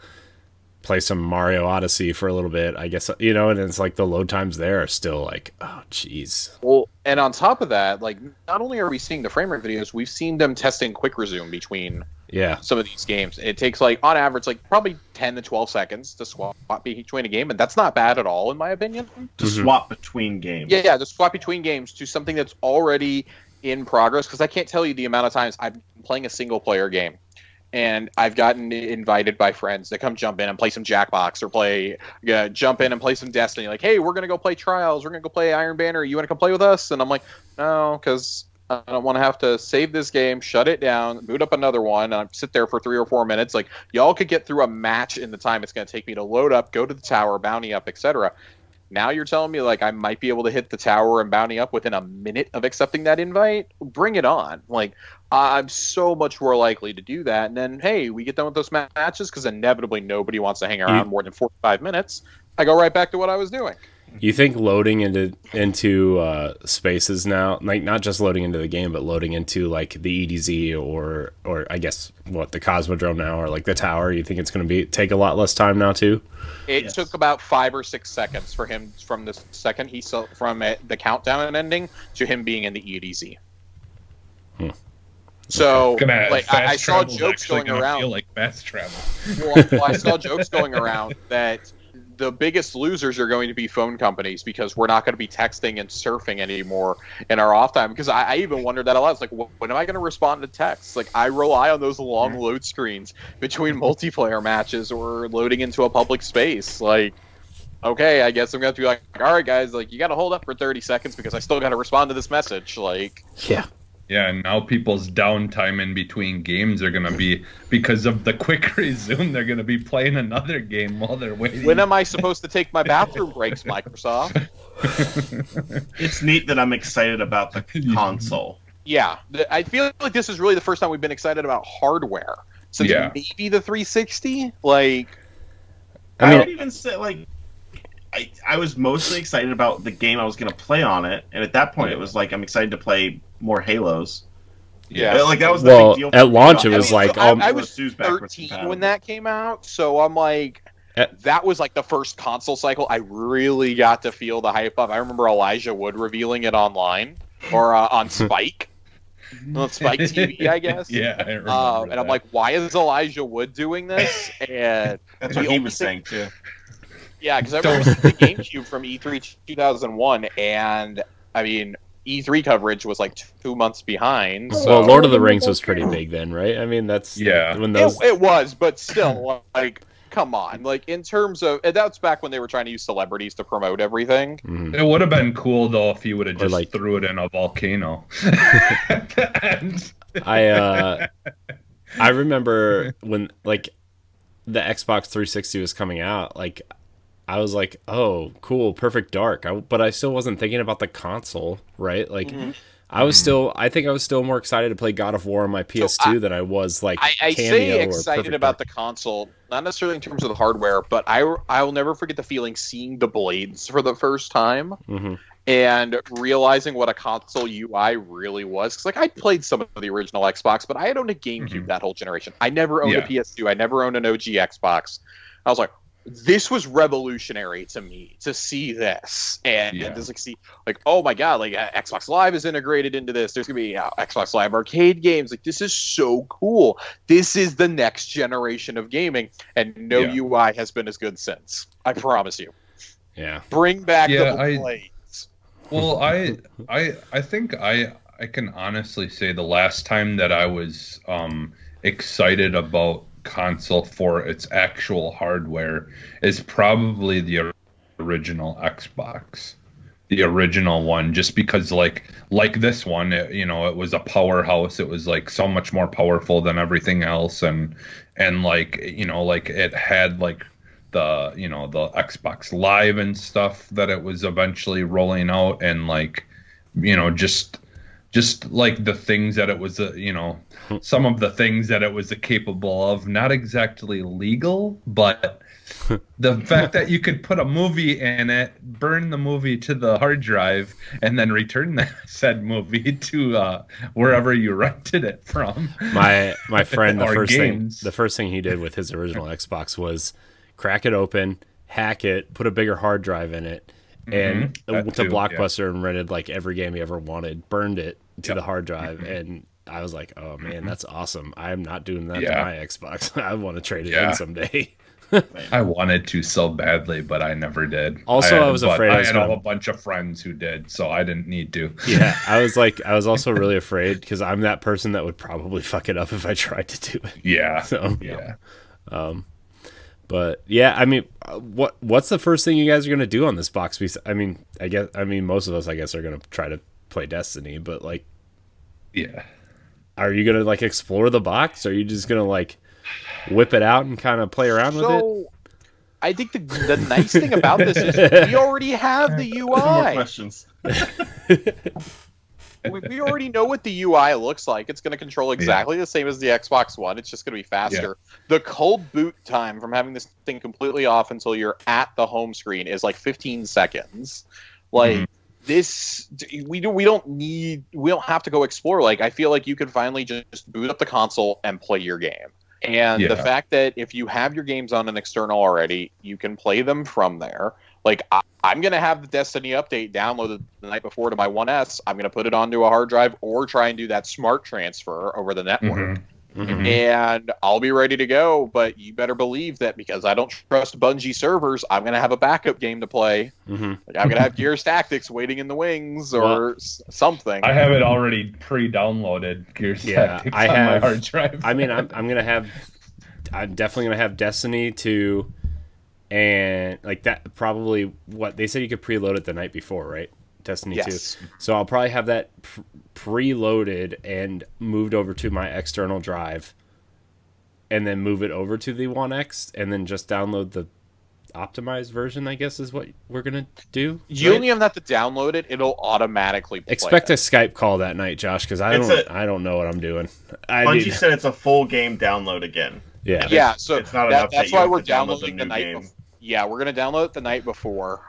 play some Mario Odyssey for a little bit. I guess, and it's the load times there are still oh, jeez. Well, and on top of that, not only are we seeing the frame rate videos, we've seen them testing quick resume between some of these games. It takes on average probably 10 to 12 seconds to swap between a game, and that's not bad at all in my opinion. To swap between games. Yeah, to swap between games to something that's already in progress, because I can't tell you the amount of times I've been playing a single player game and I've gotten invited by friends to come jump in and play some Jackbox or jump in and play some Destiny. Hey, we're going to go play Trials. We're going to go play Iron Banner. You want to come play with us? And I'm like, no, because I don't want to have to save this game, shut it down, boot up another one, and I sit there for 3 or 4 minutes. Y'all could get through a match in the time it's going to take me to load up, go to the tower, bounty up, etc. Now you're telling me I might be able to hit the tower and bounty up within a minute of accepting that invite? Bring it on. I'm so much more likely to do that. And then, hey, we get done with those matches because inevitably nobody wants to hang around more than 45 minutes. I go right back to what I was doing. You think loading into spaces now, not just loading into the game, but loading into the EDZ or I guess the Cosmodrome now or the tower, you think it's going to take a lot less time now too? It took about 5 or 6 seconds for him from the second he saw from the countdown ending to him being in the EDZ. So I saw jokes going around. Feel like fast travel. Well, I saw jokes going around that the biggest losers are going to be phone companies because we're not going to be texting and surfing anymore in our off time. Because I even wondered that a lot. It's like, when am I going to respond to texts? Like, I rely on those long load screens between multiplayer matches or loading into a public space. Like, okay, I guess I'm going to have to be like, all right, guys, like, you got to hold up for 30 seconds because I still got to respond to this message. Like, Yeah. Yeah, and now people's downtime in between games are going to be, because of the quick resume, they're going to be playing another game while they're waiting. when am I supposed to take my bathroom breaks, Microsoft? It's neat that I'm excited about the console. Yeah, I feel like this is really the first time we've been excited about hardware since maybe the 360. Like, I would even say, like, I was mostly excited about the game I was going to play on it, and at that point, it was like I'm excited to play more Halos. Yeah, like that was the big deal. At launch, it was like I was 13 when that came out, so I'm like, that was like the first console cycle I really got to feel the hype of. I remember Elijah Wood revealing it online or on Spike. On Spike TV, I guess. Yeah, I remember and I'm like, why is Elijah Wood doing this? And that's what he was saying too. Yeah, because I remember seeing the GameCube from E3 2001, and I mean, E3 coverage was like 2 months behind. So. Well, Lord of the Rings was pretty big then, right? I mean, that's when those. It was, but still, like, come on, like in terms of that's back when they were trying to use celebrities to promote everything. Mm-hmm. It would have been cool though if you would have just threw it in a volcano. I remember when like the Xbox 360 was coming out, like. I was like, oh, cool, Perfect Dark. But I still wasn't thinking about the console, right? Like, I think I was still more excited to play God of War on my PS2 than I was, like, I Cameo say or excited Perfect about Dark. the console, not necessarily in terms of the hardware, but I will never forget the feeling seeing the blades for the first time and realizing what a console UI really was. Because, like, I played some of the original Xbox, but I had owned a GameCube that whole generation. I never owned a PS2. I never owned an OG Xbox. I was like, this was revolutionary to me to see this and just like see like, oh my god, like Xbox Live is integrated into this. There's gonna be Xbox Live arcade games. Like, this is so cool. This is the next generation of gaming, and no UI has been as good since. I promise you. Yeah, bring back the blades. Well, I think I can honestly say the last time that I was excited about console for its actual hardware is probably the original Xbox, the original one, just because like this one, it was a powerhouse. It was like so much more powerful than everything else, and like like it had like the the Xbox Live and stuff that it was eventually rolling out, and like just like the things that it was, some of the things that it was capable of, not exactly legal, but the fact that you could put a movie in it, burn the movie to the hard drive, and then return that said movie to wherever you rented it from. My friend, the first thing he did with his original Xbox was crack it open, hack it, put a bigger hard drive in it, and went to Blockbuster and rented like every game he ever wanted, burned it to the hard drive, and I was like, oh man, that's awesome. I'm not doing that to my Xbox. I want to trade it in someday. I wanted to so badly, but I never did. Also, I was afraid I had a bunch of friends who did, so I didn't need to. Yeah, I was also really afraid because I'm that person that would probably fuck it up if I tried to do it. Yeah. So but yeah, I mean, what's the first thing you guys are gonna do on this box? I mean, most of us, I guess, are gonna try to play Destiny, but like, are you gonna like explore the box? Or are you just gonna like whip it out and kind of play around with it? I think the nice thing about this is we already have the UI. More questions. We already know what the UI looks like. It's going to control exactly the same as the Xbox One. It's just going to be faster. Yeah. The cold boot time from having this thing completely off until you're at the home screen is like 15 seconds. Like this, we don't have to go explore. Like, I feel like you can finally just boot up the console and play your game. And the fact that if you have your games on an external already, you can play them from there. Like, I'm going to have the Destiny update downloaded the night before to my 1S. I'm going to put it onto a hard drive or try and do that smart transfer over the network. Mm-hmm. and I'll be ready to go. But you better believe that because I don't trust Bungie servers, I'm going to have a backup game to play. Mm-hmm. Like, I'm going to have Gears Tactics waiting in the wings or something. I have it already pre-downloaded, Gears Tactics on my hard drive. I mean, I'm definitely gonna have Destiny 2, and like that. Probably what they said you could preload it the night before, right? Destiny 2. So I'll probably have that preloaded and moved over to my external drive, and then move it over to the One X, and then just download the optimized version, I guess is what we're gonna do. You only have that to download it; it'll automatically play expect it. a Skype call that night, Josh, because I don't know what I'm doing. Bungie said it's a full game download again. Yeah, so it's not enough. That's why we're downloading the night before. Yeah, we're gonna download it the night before.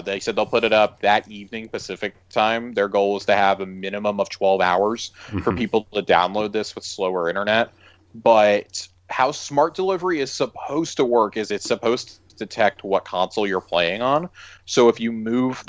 They said they'll put it up that evening Pacific time. Their goal is to have a minimum of 12 hours for people to download this with slower internet. But how smart delivery is supposed to work is it's supposed to detect what console you're playing on. So if you move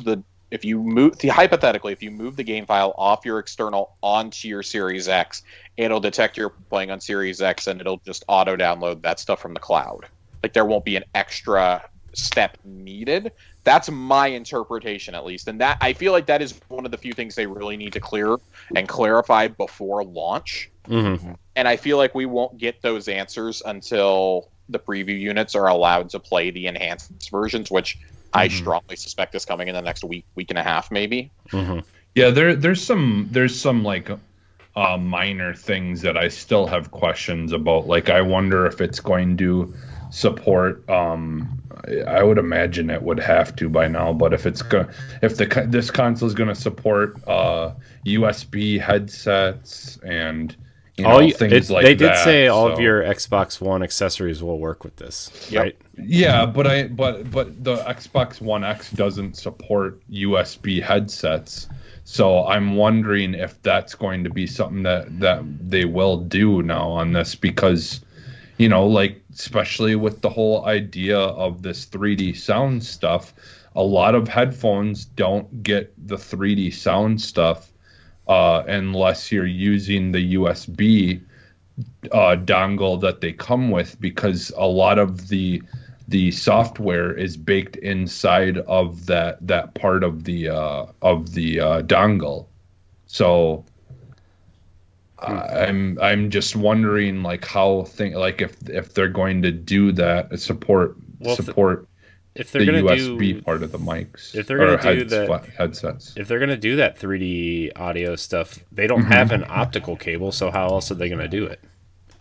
hypothetically, if you move the game file off your external onto your Series X, it'll detect you're playing on Series X and it'll just auto download that stuff from the cloud. Like there won't be an extra step needed. That's my interpretation, at least. And that I feel like that is one of the few things they really need to clear and clarify before launch. Mm-hmm. And I feel like we won't get those answers until the preview units are allowed to play the enhanced versions, which I strongly suspect is coming in the next week and a half, maybe. Mm-hmm. Yeah, there's some like minor things that I still have questions about. Like I wonder if it's going to support. I would imagine it would have to by now, but if this console is going to support USB headsets and things like that. They did say all of your Xbox One accessories will work with this, right? Yeah, but the Xbox One X doesn't support USB headsets. So I'm wondering if that's going to be something that they will do now on this, because like especially with the whole idea of this 3D sound stuff, a lot of headphones don't get the 3D sound stuff unless you're using the USB dongle that they come with, because a lot of the software is baked inside of that part of the dongle. So I'm just wondering like if they're going to do that support if they're the gonna USB part of the mics, if they're gonna do headsets. If they're gonna do that 3D audio stuff, they don't have an optical cable, so how else are they gonna do it?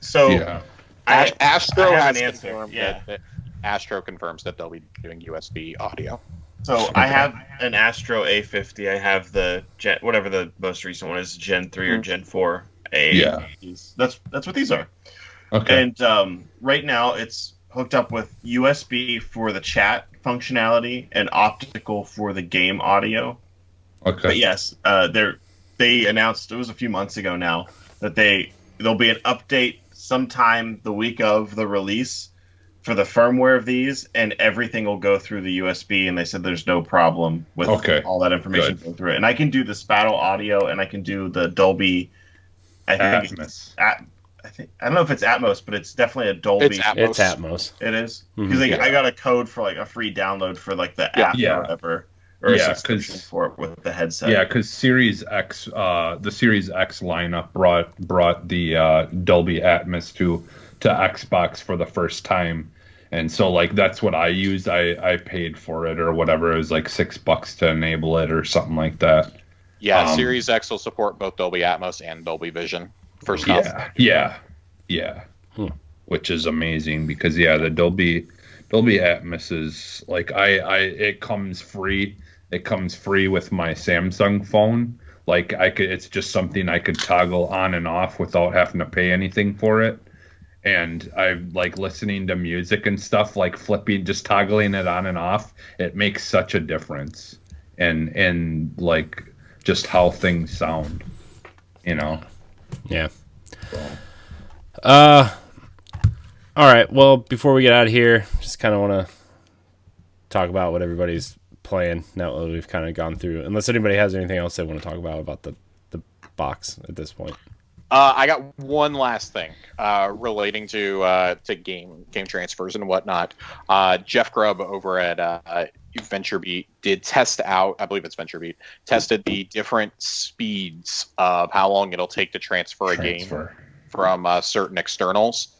So Astro I have has an answer. confirmed that Astro confirms that they'll be doing USB audio. So I have an Astro A50. I have the whatever the most recent one is, Gen 3 or Gen 4 A. Yeah. That's what these are. Okay. And right now it's hooked up with USB for the chat functionality and optical for the game audio. Okay. But yes, they announced, it was a few months ago now, that there'll be an update sometime the week of the release for the firmware of these, and everything will go through the USB, and they said there's no problem with all that information going through it. And I can do the Spattle audio, and I can do the Dolby, I don't know if it's Atmos, but it's definitely a Dolby. It's Atmos. It is? Because I got a code for like a free download for like the app or whatever. Or a subscription for it with the headset. Yeah, because Series X, the Series X lineup brought the Dolby Atmos to Xbox for the first time, and so like that's what I used. I paid for it or whatever. It was like $6 to enable it or something like that. Yeah, Series X will support both Dolby Atmos and Dolby Vision. First off. Yeah. Which is amazing because the Dolby Atmos is like it comes free. It comes free with my Samsung phone. Like it's just something I could toggle on and off without having to pay anything for it. And I'm like listening to music and stuff, like just toggling it on and off. It makes such a difference, and like just how things sound, Yeah. All right. Well, before we get out of here, just kind of want to talk about what everybody's playing now that we've kind of gone through. Unless anybody has anything else they want to talk about the box at this point. I got one last thing relating to game transfers and whatnot. Jeff Grubb over at VentureBeat did test out. I believe it's VentureBeat tested the different speeds of how long it'll take to transfer a game from certain externals.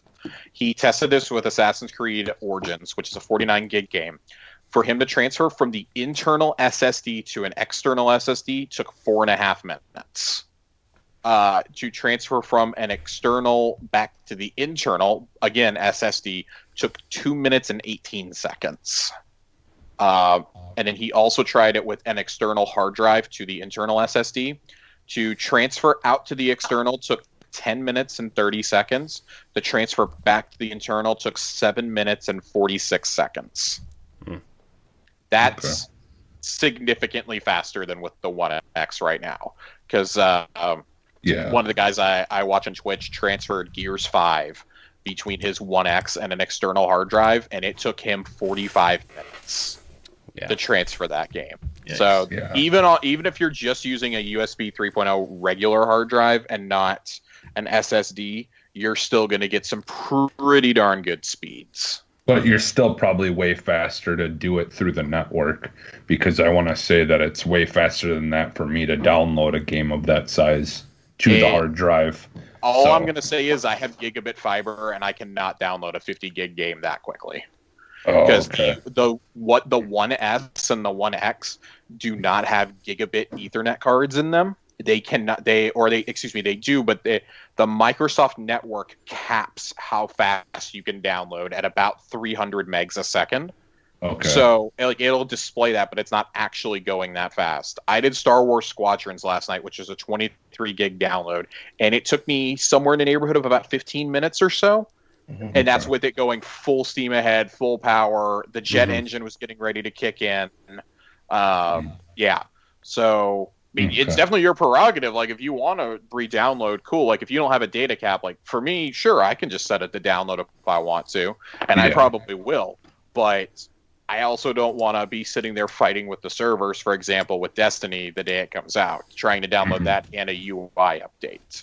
He tested this with Assassin's Creed Origins, which is a 49 gig game. For him to transfer from the internal SSD to an external SSD took 4.5 minutes. To transfer from an external back to the internal, again, SSD, took 2 minutes and 18 seconds. And then he also tried it with an external hard drive to the internal SSD. To transfer out to the external took 10 minutes and 30 seconds. The transfer back to the internal took 7 minutes and 46 seconds. That's significantly faster than with the One X right now. Because one of the guys I watch on Twitch transferred Gears 5 between his One X and an external hard drive, and it took him 45 minutes to transfer that game. Yes. So even if you're just using a USB 3.0 regular hard drive and not an SSD, you're still going to get some pretty darn good speeds. But you're still probably way faster to do it through the network, because I want to say that it's way faster than that for me to download a game of that size to the hard drive. All I'm going to say is I have gigabit fiber, and I cannot download a 50 gig game that quickly. Because the 1S and the 1X do not have gigabit Ethernet cards in them. They do, but the Microsoft network caps how fast you can download at about 300 megs a second. Okay. So it'll display that, but it's not actually going that fast. I did Star Wars Squadrons last night, which is a 23 gig download, and it took me somewhere in the neighborhood of about 15 minutes or so. Mm-hmm. And that's with it going full steam ahead, full power. The jet engine was getting ready to kick in. So it's definitely your prerogative. Like, if you want to re-download, cool. Like, if you don't have a data cap, like, for me, sure, I can just set it to download if I want to, and I probably will. But I also don't want to be sitting there fighting with the servers, for example, with Destiny the day it comes out, trying to download that and a UI update.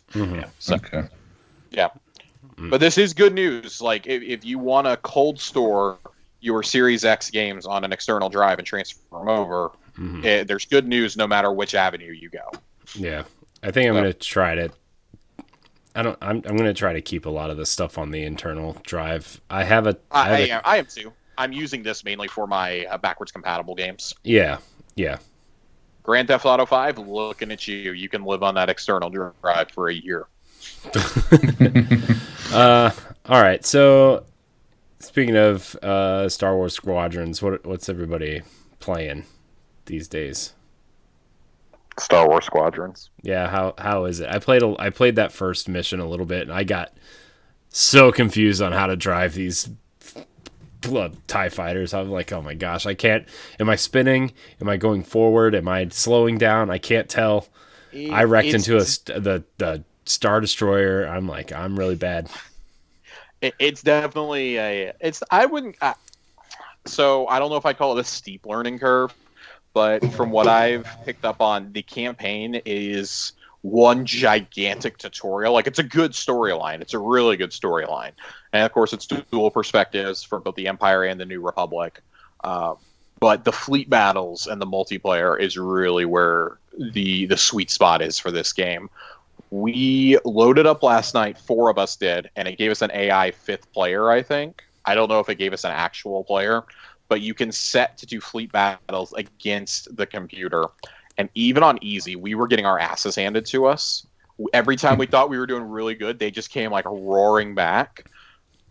But this is good news. Like, if you want to cold store your Series X games on an external drive and transfer them over, there's good news no matter which avenue you go. Yeah, I think I'm going to try to. I'm going to try to keep a lot of this stuff on the internal drive. I am too. I'm using this mainly for my backwards compatible games. Yeah. Grand Theft Auto 5, looking at you. You can live on that external drive for a year. All right. So, speaking of Star Wars Squadrons, what's everybody playing these days? Star Wars Squadrons. Yeah. How is it? I played that first mission a little bit, and I got so confused on how to drive these TIE fighters. I'm like, oh my gosh, I can't. Am I spinning? Am I going forward? Am I slowing down? I can't tell. I wrecked into the Star Destroyer. I'm like, I'm really bad. It's definitely so I don't know if I call it a steep learning curve, but from what I've picked up on, the campaign is one gigantic tutorial. Like, it's a good storyline. It's a really good storyline. And of course, it's dual perspectives for both the Empire and the New Republic. But the fleet battles and the multiplayer is really where the sweet spot is for this game. We loaded up last night, 4 of us did, and it gave us an AI 5th player, I think. I don't know if it gave us an actual player, but you can set to do fleet battles against the computer. And even on easy, we were getting our asses handed to us. Every time we thought we were doing really good, they just came like roaring back.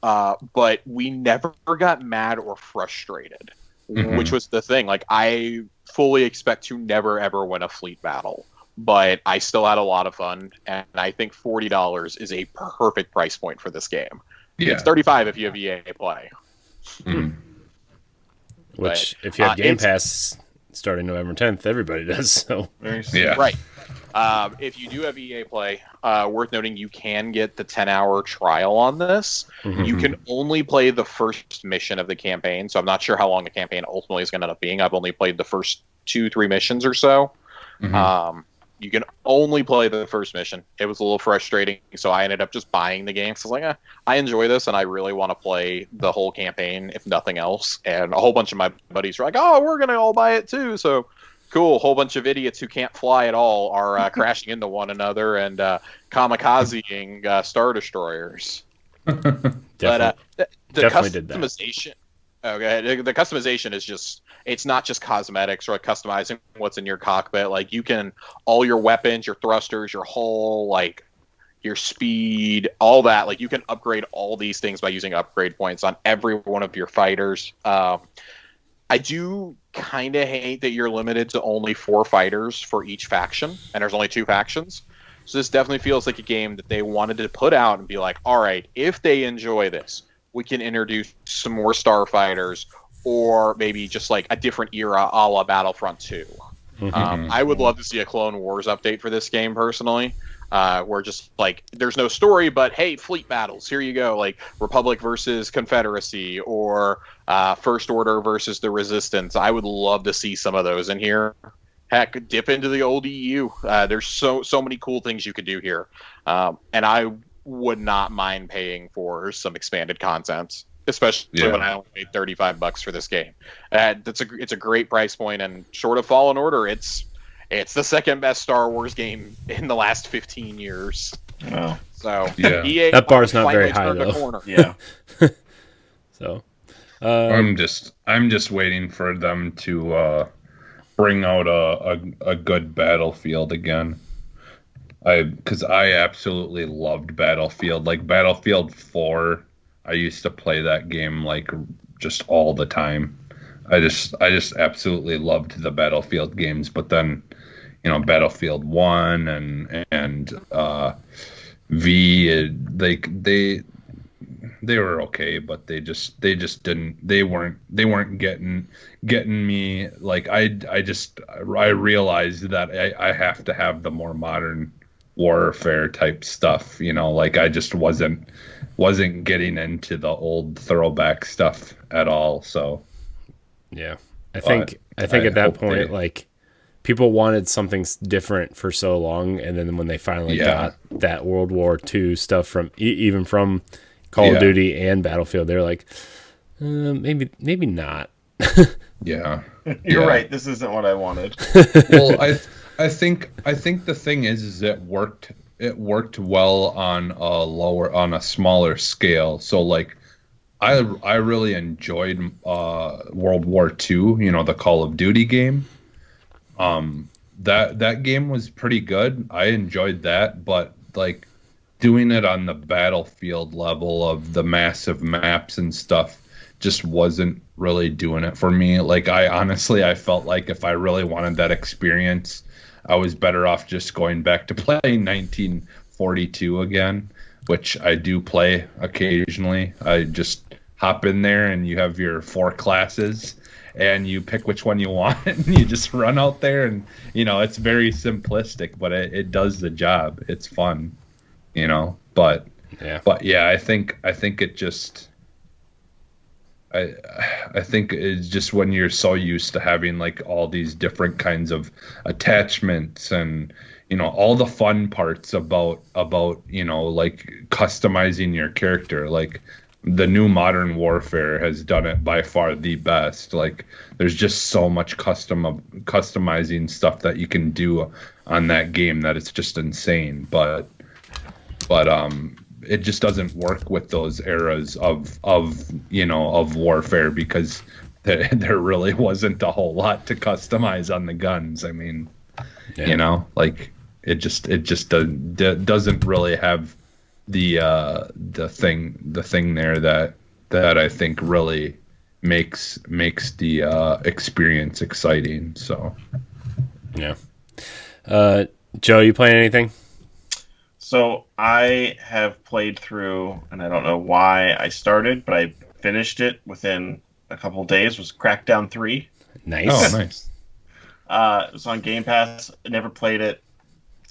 But we never got mad or frustrated, which was the thing. Like, I fully expect to never, ever win a fleet battle. But I still had a lot of fun, and I think $40 is a perfect price point for this game. Yeah. It's $35 if you have EA Play. Which, if you have Game Pass starting November 10th, everybody does. So right. If you do have EA Play, worth noting, you can get the 10-hour trial on this. You can only play the first mission of the campaign, so I'm not sure how long the campaign ultimately is going to end up being. I've only played the first 2-3 missions or so. you can only play the first mission. It was a little frustrating, so I ended up just buying the game. So I was like, I enjoy this, and I really want to play the whole campaign, if nothing else. And a whole bunch of my buddies were like, oh, we're going to all buy it too. So cool. A whole bunch of idiots who can't fly at all are crashing into one another and kamikazeing Star Destroyers. But the customization... Okay, the customization is just, it's not just cosmetics or like customizing what's in your cockpit. Like you can, all your weapons, your thrusters, your hull, like your speed, all that, like you can upgrade all these things by using upgrade points on every one of your fighters. I do kind of hate that you're limited to only 4 fighters for each faction, and there's only 2 factions. So this definitely feels like a game that they wanted to put out and be like, all right, if they enjoy this, we can introduce some more starfighters, or maybe just like a different era a la Battlefront 2. I would love to see a Clone Wars update for this game personally, where just like there's no story, but hey, fleet battles, here you go, like Republic versus Confederacy, or First Order versus the Resistance. I would love to see some of those in here. Heck, dip into the old EU. There's so many cool things you could do here, and I would not mind paying for some expanded content, especially when I only paid $35 for this game. It's a great price point, and short of Fallen Order, it's the second best Star Wars game in the last 15 years. Wow. So EA that bar's not very high though. Yeah. So I'm just waiting for them to bring out a good Battlefield again. Because I absolutely loved Battlefield. Like Battlefield 4, I used to play that game like just all the time. I just absolutely loved the Battlefield games. But then, Battlefield 1 and V, they were okay, but they just didn't, they weren't getting me. Like I realized that I have to have the more modern warfare type stuff, like I just wasn't getting into the old throwback stuff at all. So yeah, I think at that point, like people wanted something different for so long, and then when they finally got that World War II stuff from even from Call of Duty and Battlefield, they're like, maybe not. You're right. This isn't what I wanted. Well, I think the thing is it worked well on a smaller scale. So like I really enjoyed World War II, the Call of Duty game. That game was pretty good. I enjoyed that, but like doing it on the Battlefield level of the massive maps and stuff just wasn't really doing it for me. Like I felt like if I really wanted that experience, I was better off just going back to playing 1942 again, which I do play occasionally. I just hop in there and you have your 4 classes and you pick which one you want and you just run out there and, it's very simplistic, but it does the job. It's fun, but yeah, I think it just, I think it's just when you're so used to having like all these different kinds of attachments and all the fun parts about like customizing your character. Like the new Modern Warfare has done it by far the best. Like there's just so much customizing stuff that you can do on that game that it's just insane. But it just doesn't work with those eras of warfare because there really wasn't a whole lot to customize on the guns. I mean, like it just doesn't really have the thing there that I think really makes the experience exciting. So yeah. Joe, you playing anything? So I have played through, and I don't know why I started, but I finished it within a couple of days. Was Crackdown 3. Nice. Oh, nice. It was on Game Pass. I never played it.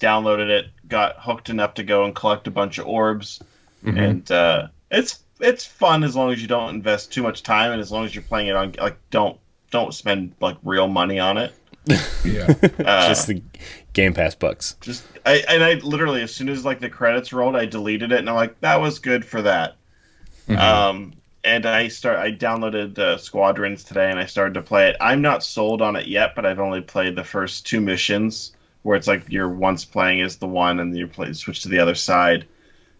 Downloaded it. Got hooked enough to go and collect a bunch of orbs. Mm-hmm. And it's fun as long as you don't invest too much time, and as long as you're playing it on don't spend like real money on it. Yeah. Just the Game Pass bucks. I literally, as soon as like the credits rolled, I deleted it, and I'm like, that was good for that. And I downloaded Squadrons today, and I started to play it. I'm not sold on it yet, but I've only played the first 2 missions, where it's like you're once playing as the one, and you switch to the other side.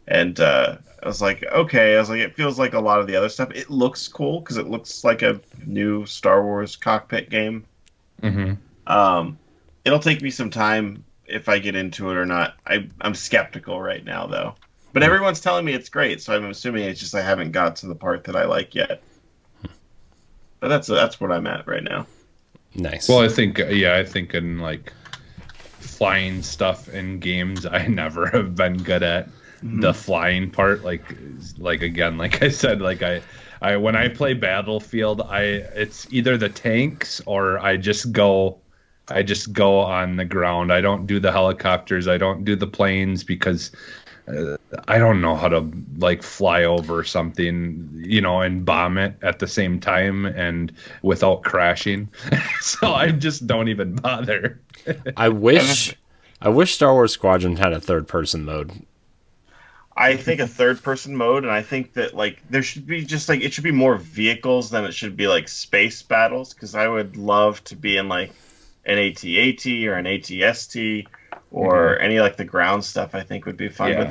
And I was like, okay. I was like, it feels like a lot of the other stuff. It looks cool because it looks like a new Star Wars cockpit game. It'll take me some time if I get into it or not. I'm skeptical right now, though. But everyone's telling me it's great, so I'm assuming it's just I haven't got to the part that I like yet. But that's what I'm at right now. Nice. Well, I think in like flying stuff in games, I never have been good at the flying part. Like again, like I said, like I when I play Battlefield, it's either the tanks or I just go on the ground. I don't do the helicopters. I don't do the planes because I don't know how to like fly over something, and bomb it at the same time and without crashing. So I just don't even bother. I wish Star Wars Squadron had a third-person mode. I think a third-person mode, and I think that like there should be just like it should be more vehicles than it should be like space battles. Because I would love to be in like an AT-AT or an AT-ST or any like the ground stuff. I think would be fun. Yeah. But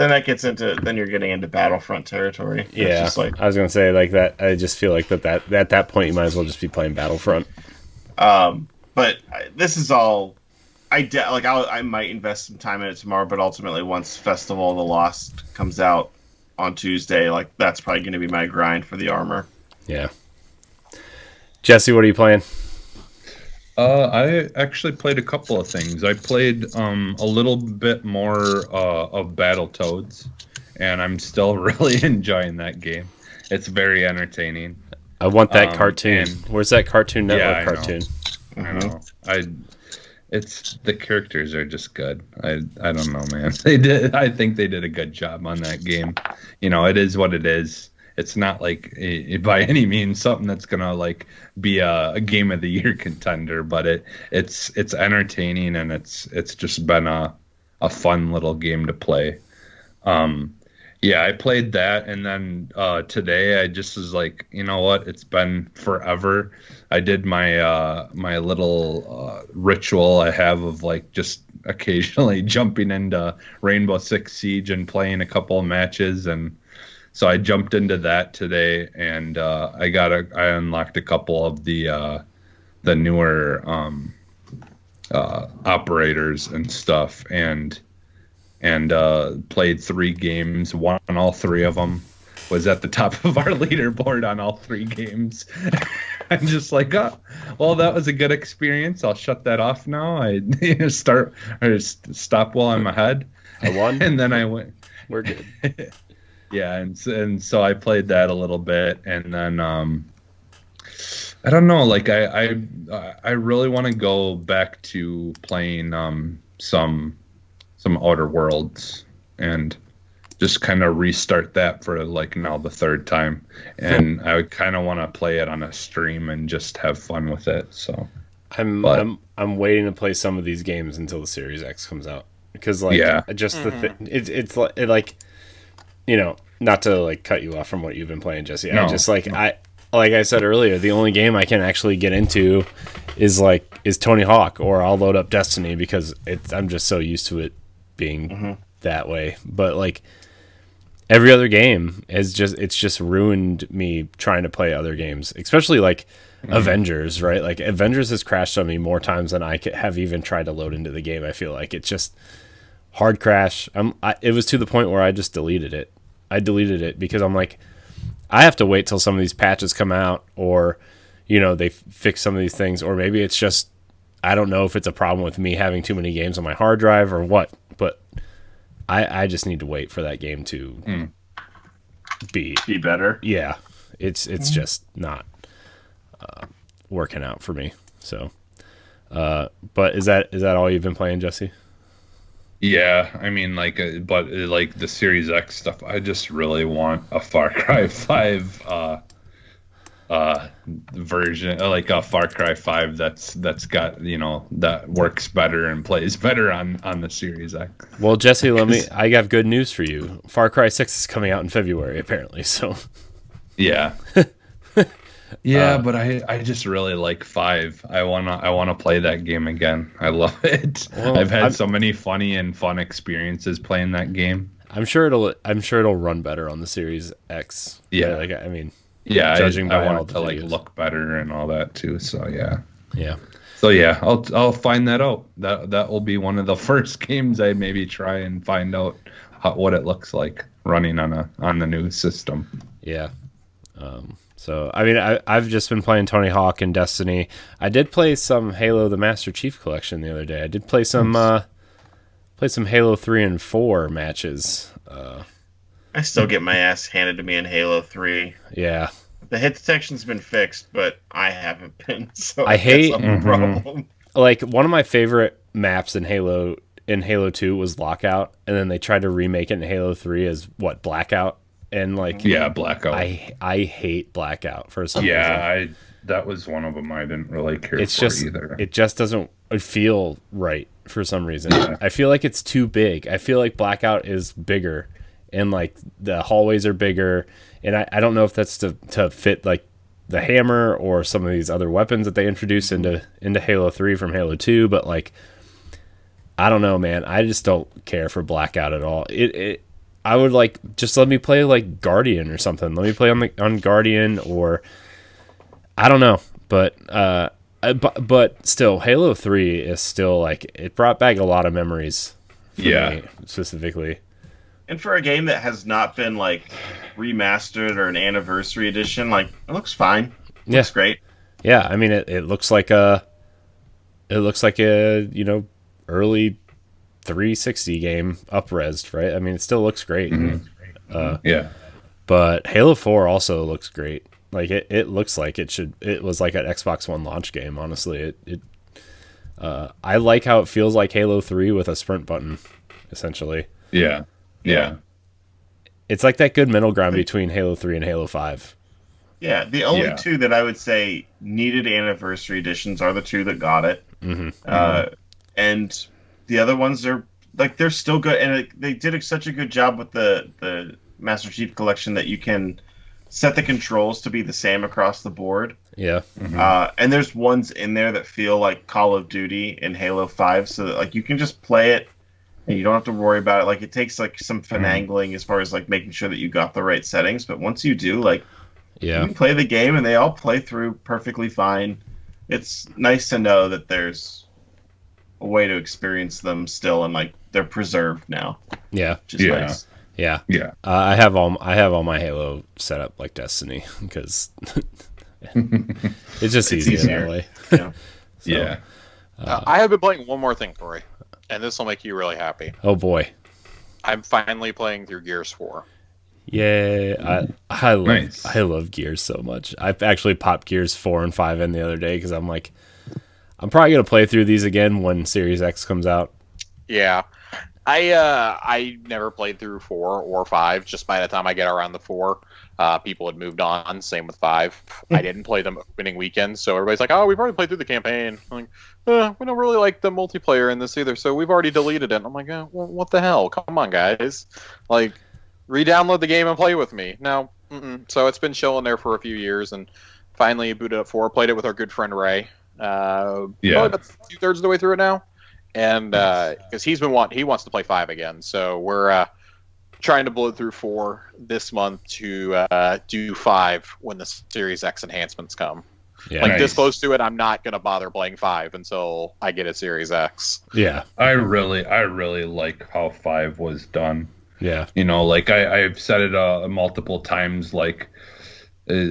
then you're getting into Battlefront territory. Yeah, just like, I was gonna say like that. I just feel like that at that point you might as well just be playing Battlefront. But this is all. I might invest some time in it tomorrow, but ultimately, once Festival of the Lost comes out on Tuesday, like that's probably going to be my grind for the armor. Yeah. Jesse, what are you playing? I actually played a couple of things. I played a little bit more of Battletoads, and I'm still really enjoying that game. It's very entertaining. I want that cartoon. Where's that Cartoon Network cartoon? I know. It's the characters are just good. I don't know, man. I think they did a good job on that game. It is what it is. It's not like by any means something that's gonna like be a game of the year contender, but it's entertaining and it's just been a fun little game to play. Yeah, I played that, and then today I just was like, you know what? It's been forever. I did my my little ritual I have of like just occasionally jumping into Rainbow Six Siege and playing a couple of matches, and so I jumped into that today, and I unlocked a couple of the newer operators and stuff, and played 3 games, won all 3 of them, was at the top of our leaderboard on all 3 games. I'm just like, oh, well, that was a good experience. I'll shut that off now. I stop while I'm ahead. I won, and then I went. We're good. Yeah, and so I played that a little bit, and then I don't know, like I really want to go back to playing some Outer Worlds and just kind of restart that for like now the 3rd time, and I would kind of want to play it on a stream and just have fun with it. So I'm waiting to play some of these games until the Series X comes out, because like just it's like not to like cut you off from what you've been playing, Jesse. No, I just like I said earlier, the only game I can actually get into is Tony Hawk, or I'll load up Destiny because I'm just so used to it being that way. But like every other game it's just ruined me trying to play other games, especially like Avengers, right? Like Avengers has crashed on me more times than I have even tried to load into the game. I feel like it's just hard crash. It was to the point where I just deleted it. I deleted it because I'm like, I have to wait till some of these patches come out, or they fix some of these things, or maybe it's just, I don't know if it's a problem with me having too many games on my hard drive or what, but I just need to wait for that game to be better. Yeah, it's just not working out for me. So, but is that all you've been playing, Jesse? Yeah, I mean, but the Series X stuff, I just really want a Far Cry 5 version, like a Far Cry 5 that's got, that works better and plays better on the Series X. Well, Jesse, I have good news for you. Far Cry 6 is coming out in February, apparently. So yeah. Yeah, but I just really like 5. I wanna play that game again. I love it. Well, I've had so many funny and fun experiences playing that game. I'm sure it'll run better on the Series X. Yeah, like, I mean, yeah, judging by I want all it the to like videos. look better and all that too. So yeah. Yeah. So yeah, I'll find that out. That will be one of the first games I maybe try and find out what it looks like running on the new system. Yeah. So I mean, I've just been playing Tony Hawk and Destiny. I did play some Halo: The Master Chief Collection the other day. I did play some Halo 3 and 4 matches. I still get my ass handed to me in Halo 3. Yeah. The hit detection's been fixed, but I haven't been. So I hate- guess I'm the problem. Like, one of my favorite maps in Halo 2 was Lockout, and then they tried to remake it in Halo 3 as Blackout, and like Yeah, Blackout. I hate Blackout for some reason. Yeah, that was one of them I didn't really care It's for just either. it just doesn't feel right for some reason. I feel like it's too big. I feel like Blackout is bigger, and like the hallways are bigger, and I don't know if that's to fit like the hammer or some of these other weapons that they introduced into Halo 3 from Halo 2, but like I don't know, man. I just don't care for Blackout at all. I would like just let me play like Guardian or something. Let me play on Guardian, or I don't know, but still Halo 3 is still like it brought back a lot of memories for me specifically. And for a game that has not been like remastered or an anniversary edition, like it looks fine. It looks great. Yeah, I mean it looks like a early 360 game up-resed, right? I mean it still looks great. Yeah. But Halo 4 also looks great. Like it looks like it was like an Xbox One launch game, honestly. I like how it feels like Halo 3 with a sprint button, essentially. Yeah. Yeah. It's like that good middle ground between Halo 3 and Halo 5. Yeah, the only two that I would say needed anniversary editions are the two that got it. And the other ones are like they're still good, and they did such a good job with the Master Chief Collection that you can set the controls to be the same across the board. Yeah. And there's ones in there that feel like Call of Duty in Halo 5, so that like you can just play it and you don't have to worry about it. Like it takes like some finagling as far as like making sure that you got the right settings, but once you do, like you can play the game and they all play through perfectly fine. It's nice to know that there's a way to experience them still, and like they're preserved now. Yeah. Which is nice. Yeah. Yeah. I have all my Halo set up like Destiny because it's just easier that way. Yeah. So, Yeah. I have been playing one more thing, Corey, and this will make you really happy. Oh boy. I'm finally playing through Gears 4. Yeah, I love Gears so much. I've actually popped Gears 4 and 5 in the other day because I'm like, I'm probably gonna play through these again when Series X comes out. Yeah, I never played through 4 or 5. Just by the time I get around the 4, people had moved on. Same with 5. I didn't play them opening weekend, so everybody's like, "Oh, we've already played through the campaign." I'm like, we don't really like the multiplayer in this either, so we've already deleted it. I'm like, well, what the hell? Come on, guys! Like, re-download the game and play with me. No, so it's been chilling there for a few years, and finally booted up 4. Played it with our good friend Ray. Probably about 2/3 of the way through it now, and because he wants to play 5 again, so we're trying to blow through 4 this month to do 5 when the Series X enhancements come. Yeah, This close to it, I'm not gonna bother playing 5 until I get a Series X. Yeah, I really like how 5 was done. Yeah, Like I've said it multiple times, like the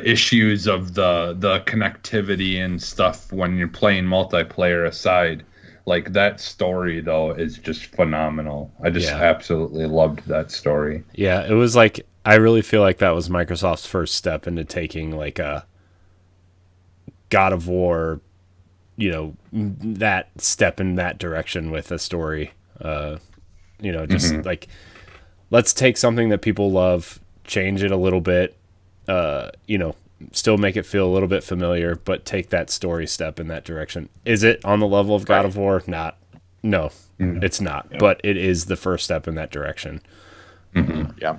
issues of the connectivity and stuff when you're playing multiplayer aside, like that story though is just phenomenal. I just absolutely loved that story. Yeah, it was like I really feel like that was Microsoft's first step into taking like a God of War, that step in that direction with a story. Just like let's take something that people love, change it a little bit, still make it feel a little bit familiar, but take that story step in that direction. Is it on the level of God of War? Not. No, it's not. Yeah. But it is the first step in that direction. Mm-hmm. Yeah.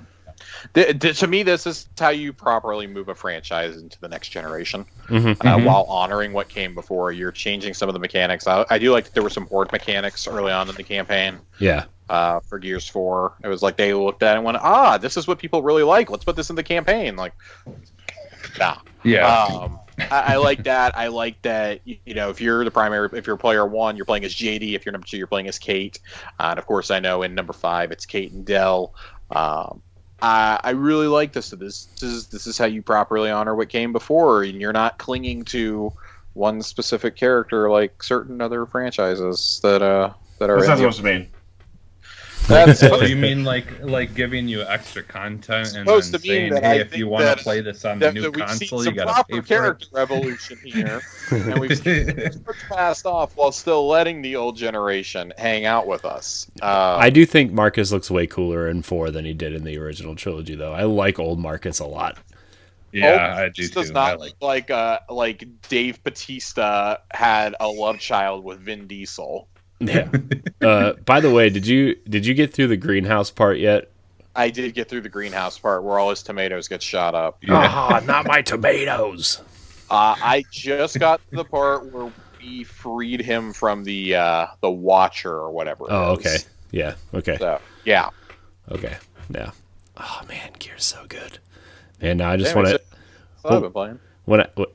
To me, this is how you properly move a franchise into the next generation, while honoring what came before. You're changing some of the mechanics. I do like that there were some horde mechanics early on in the campaign. Yeah. For Gears 4, it was like they looked at it and went, this is what people really like. Let's put this in the campaign. Like, nah. Yeah. I like that. I like that, if you're player 1, you're playing as JD. If you're number 2, you're playing as Kate. And of course, I know in number 5, it's Kate and Dell. I really like this. This is how you properly honor what came before, and you're not clinging to one specific character like certain other franchises that are. What's that supposed to mean? So you mean like giving you extra content and then saying, hey, if you want to play this on the new console, you got to pay for character evolution here, and we've passed off while still letting the old generation hang out with us. I do think Marcus looks way cooler in 4 than he did in the original trilogy, though. I like old Marcus a lot. Yeah, I do too. Does not look like Dave Bautista had a love child with Vin Diesel. Yeah. By the way, did you get through the greenhouse part yet? I did get through the greenhouse part where all his tomatoes get shot up. Yeah. Not my tomatoes. I just got to the part where we freed him from the Watcher or whatever. Oh, okay. Yeah. Okay. So, yeah. Okay. Yeah. Oh man, Gear's so good. Man, now I just want to. I've been playing.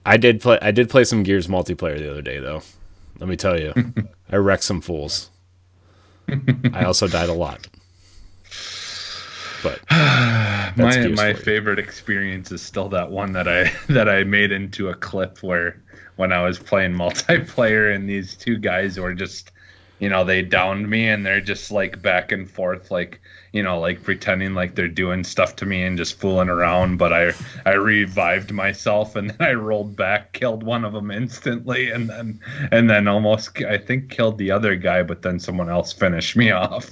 I did play some Gears multiplayer the other day though. Let me tell you, I wrecked some fools. I also died a lot. But my favorite experience is still that one that I made into a clip where when I was playing multiplayer and these two guys were just, they downed me and they're just like back and forth, like, like pretending like they're doing stuff to me and just fooling around. But I revived myself and then I rolled back, killed one of them instantly, and then almost, I think, killed the other guy, but then someone else finished me off.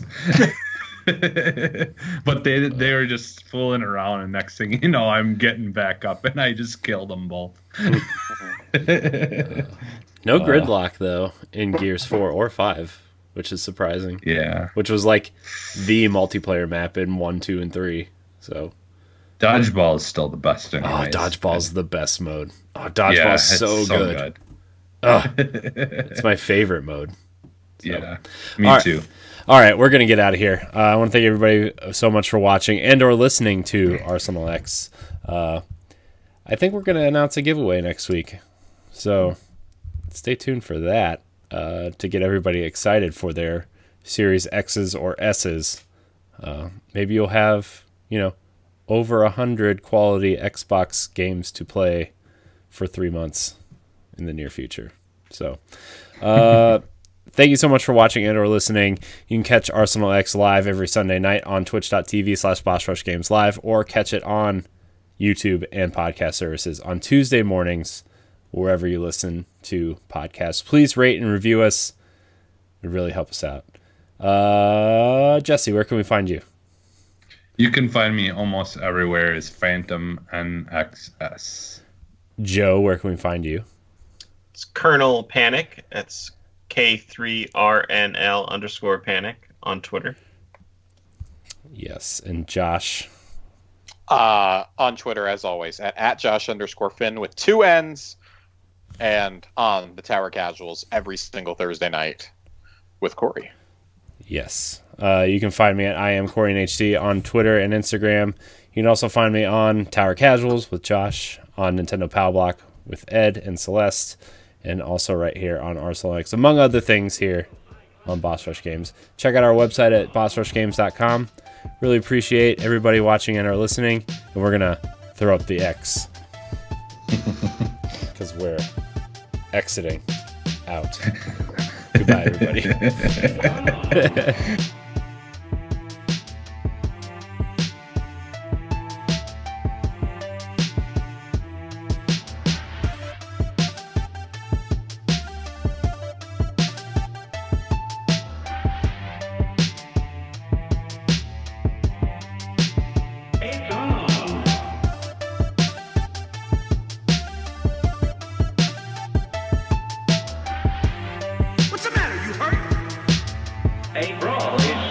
But they were just fooling around, and next thing you know, I'm getting back up and I just killed them both. No gridlock though in Gears 4 or 5, which is surprising. Yeah. Which was like the multiplayer map in 1, 2, and 3. So Dodgeball is still the best anyways. Dodgeball's the best mode. Oh, Dodgeball's so good. Oh, it's my favorite mode. So. Yeah. Me too. All right, we're going to get out of here. I want to thank everybody so much for watching and or listening to Arsenal X. I think we're going to announce a giveaway next week. So stay tuned for that to get everybody excited for their Series X's or S's. Maybe you'll have, over 100 quality Xbox games to play for 3 months in the near future. So thank you so much for watching and or listening. You can catch Arsenal X live every Sunday night on twitch.tv/BossRushGames Live, or catch it on YouTube and podcast services on Tuesday mornings, wherever you listen to podcasts. Please rate and review us. It would really help us out. Jesse, where can we find you? You can find me almost everywhere as Phantom NXS. Joe, where can we find you? It's Colonel Panic. It's K3RNL_Panic on Twitter. Yes, and Josh? On Twitter, as always, at Josh_Finn with 2 N's, and on the Tower Casuals every single Thursday night with Corey. Yes. You can find me at IamCoreyNHD on Twitter and Instagram. You can also find me on Tower Casuals with Josh, on Nintendo Pow Block with Ed and Celeste, and also right here on Arsenal X, among other things here on Boss Rush Games. Check out our website at bossrushgames.com. Really appreciate everybody watching and or listening, and we're going to throw up the X because we're exiting out. Goodbye, everybody. A brawl is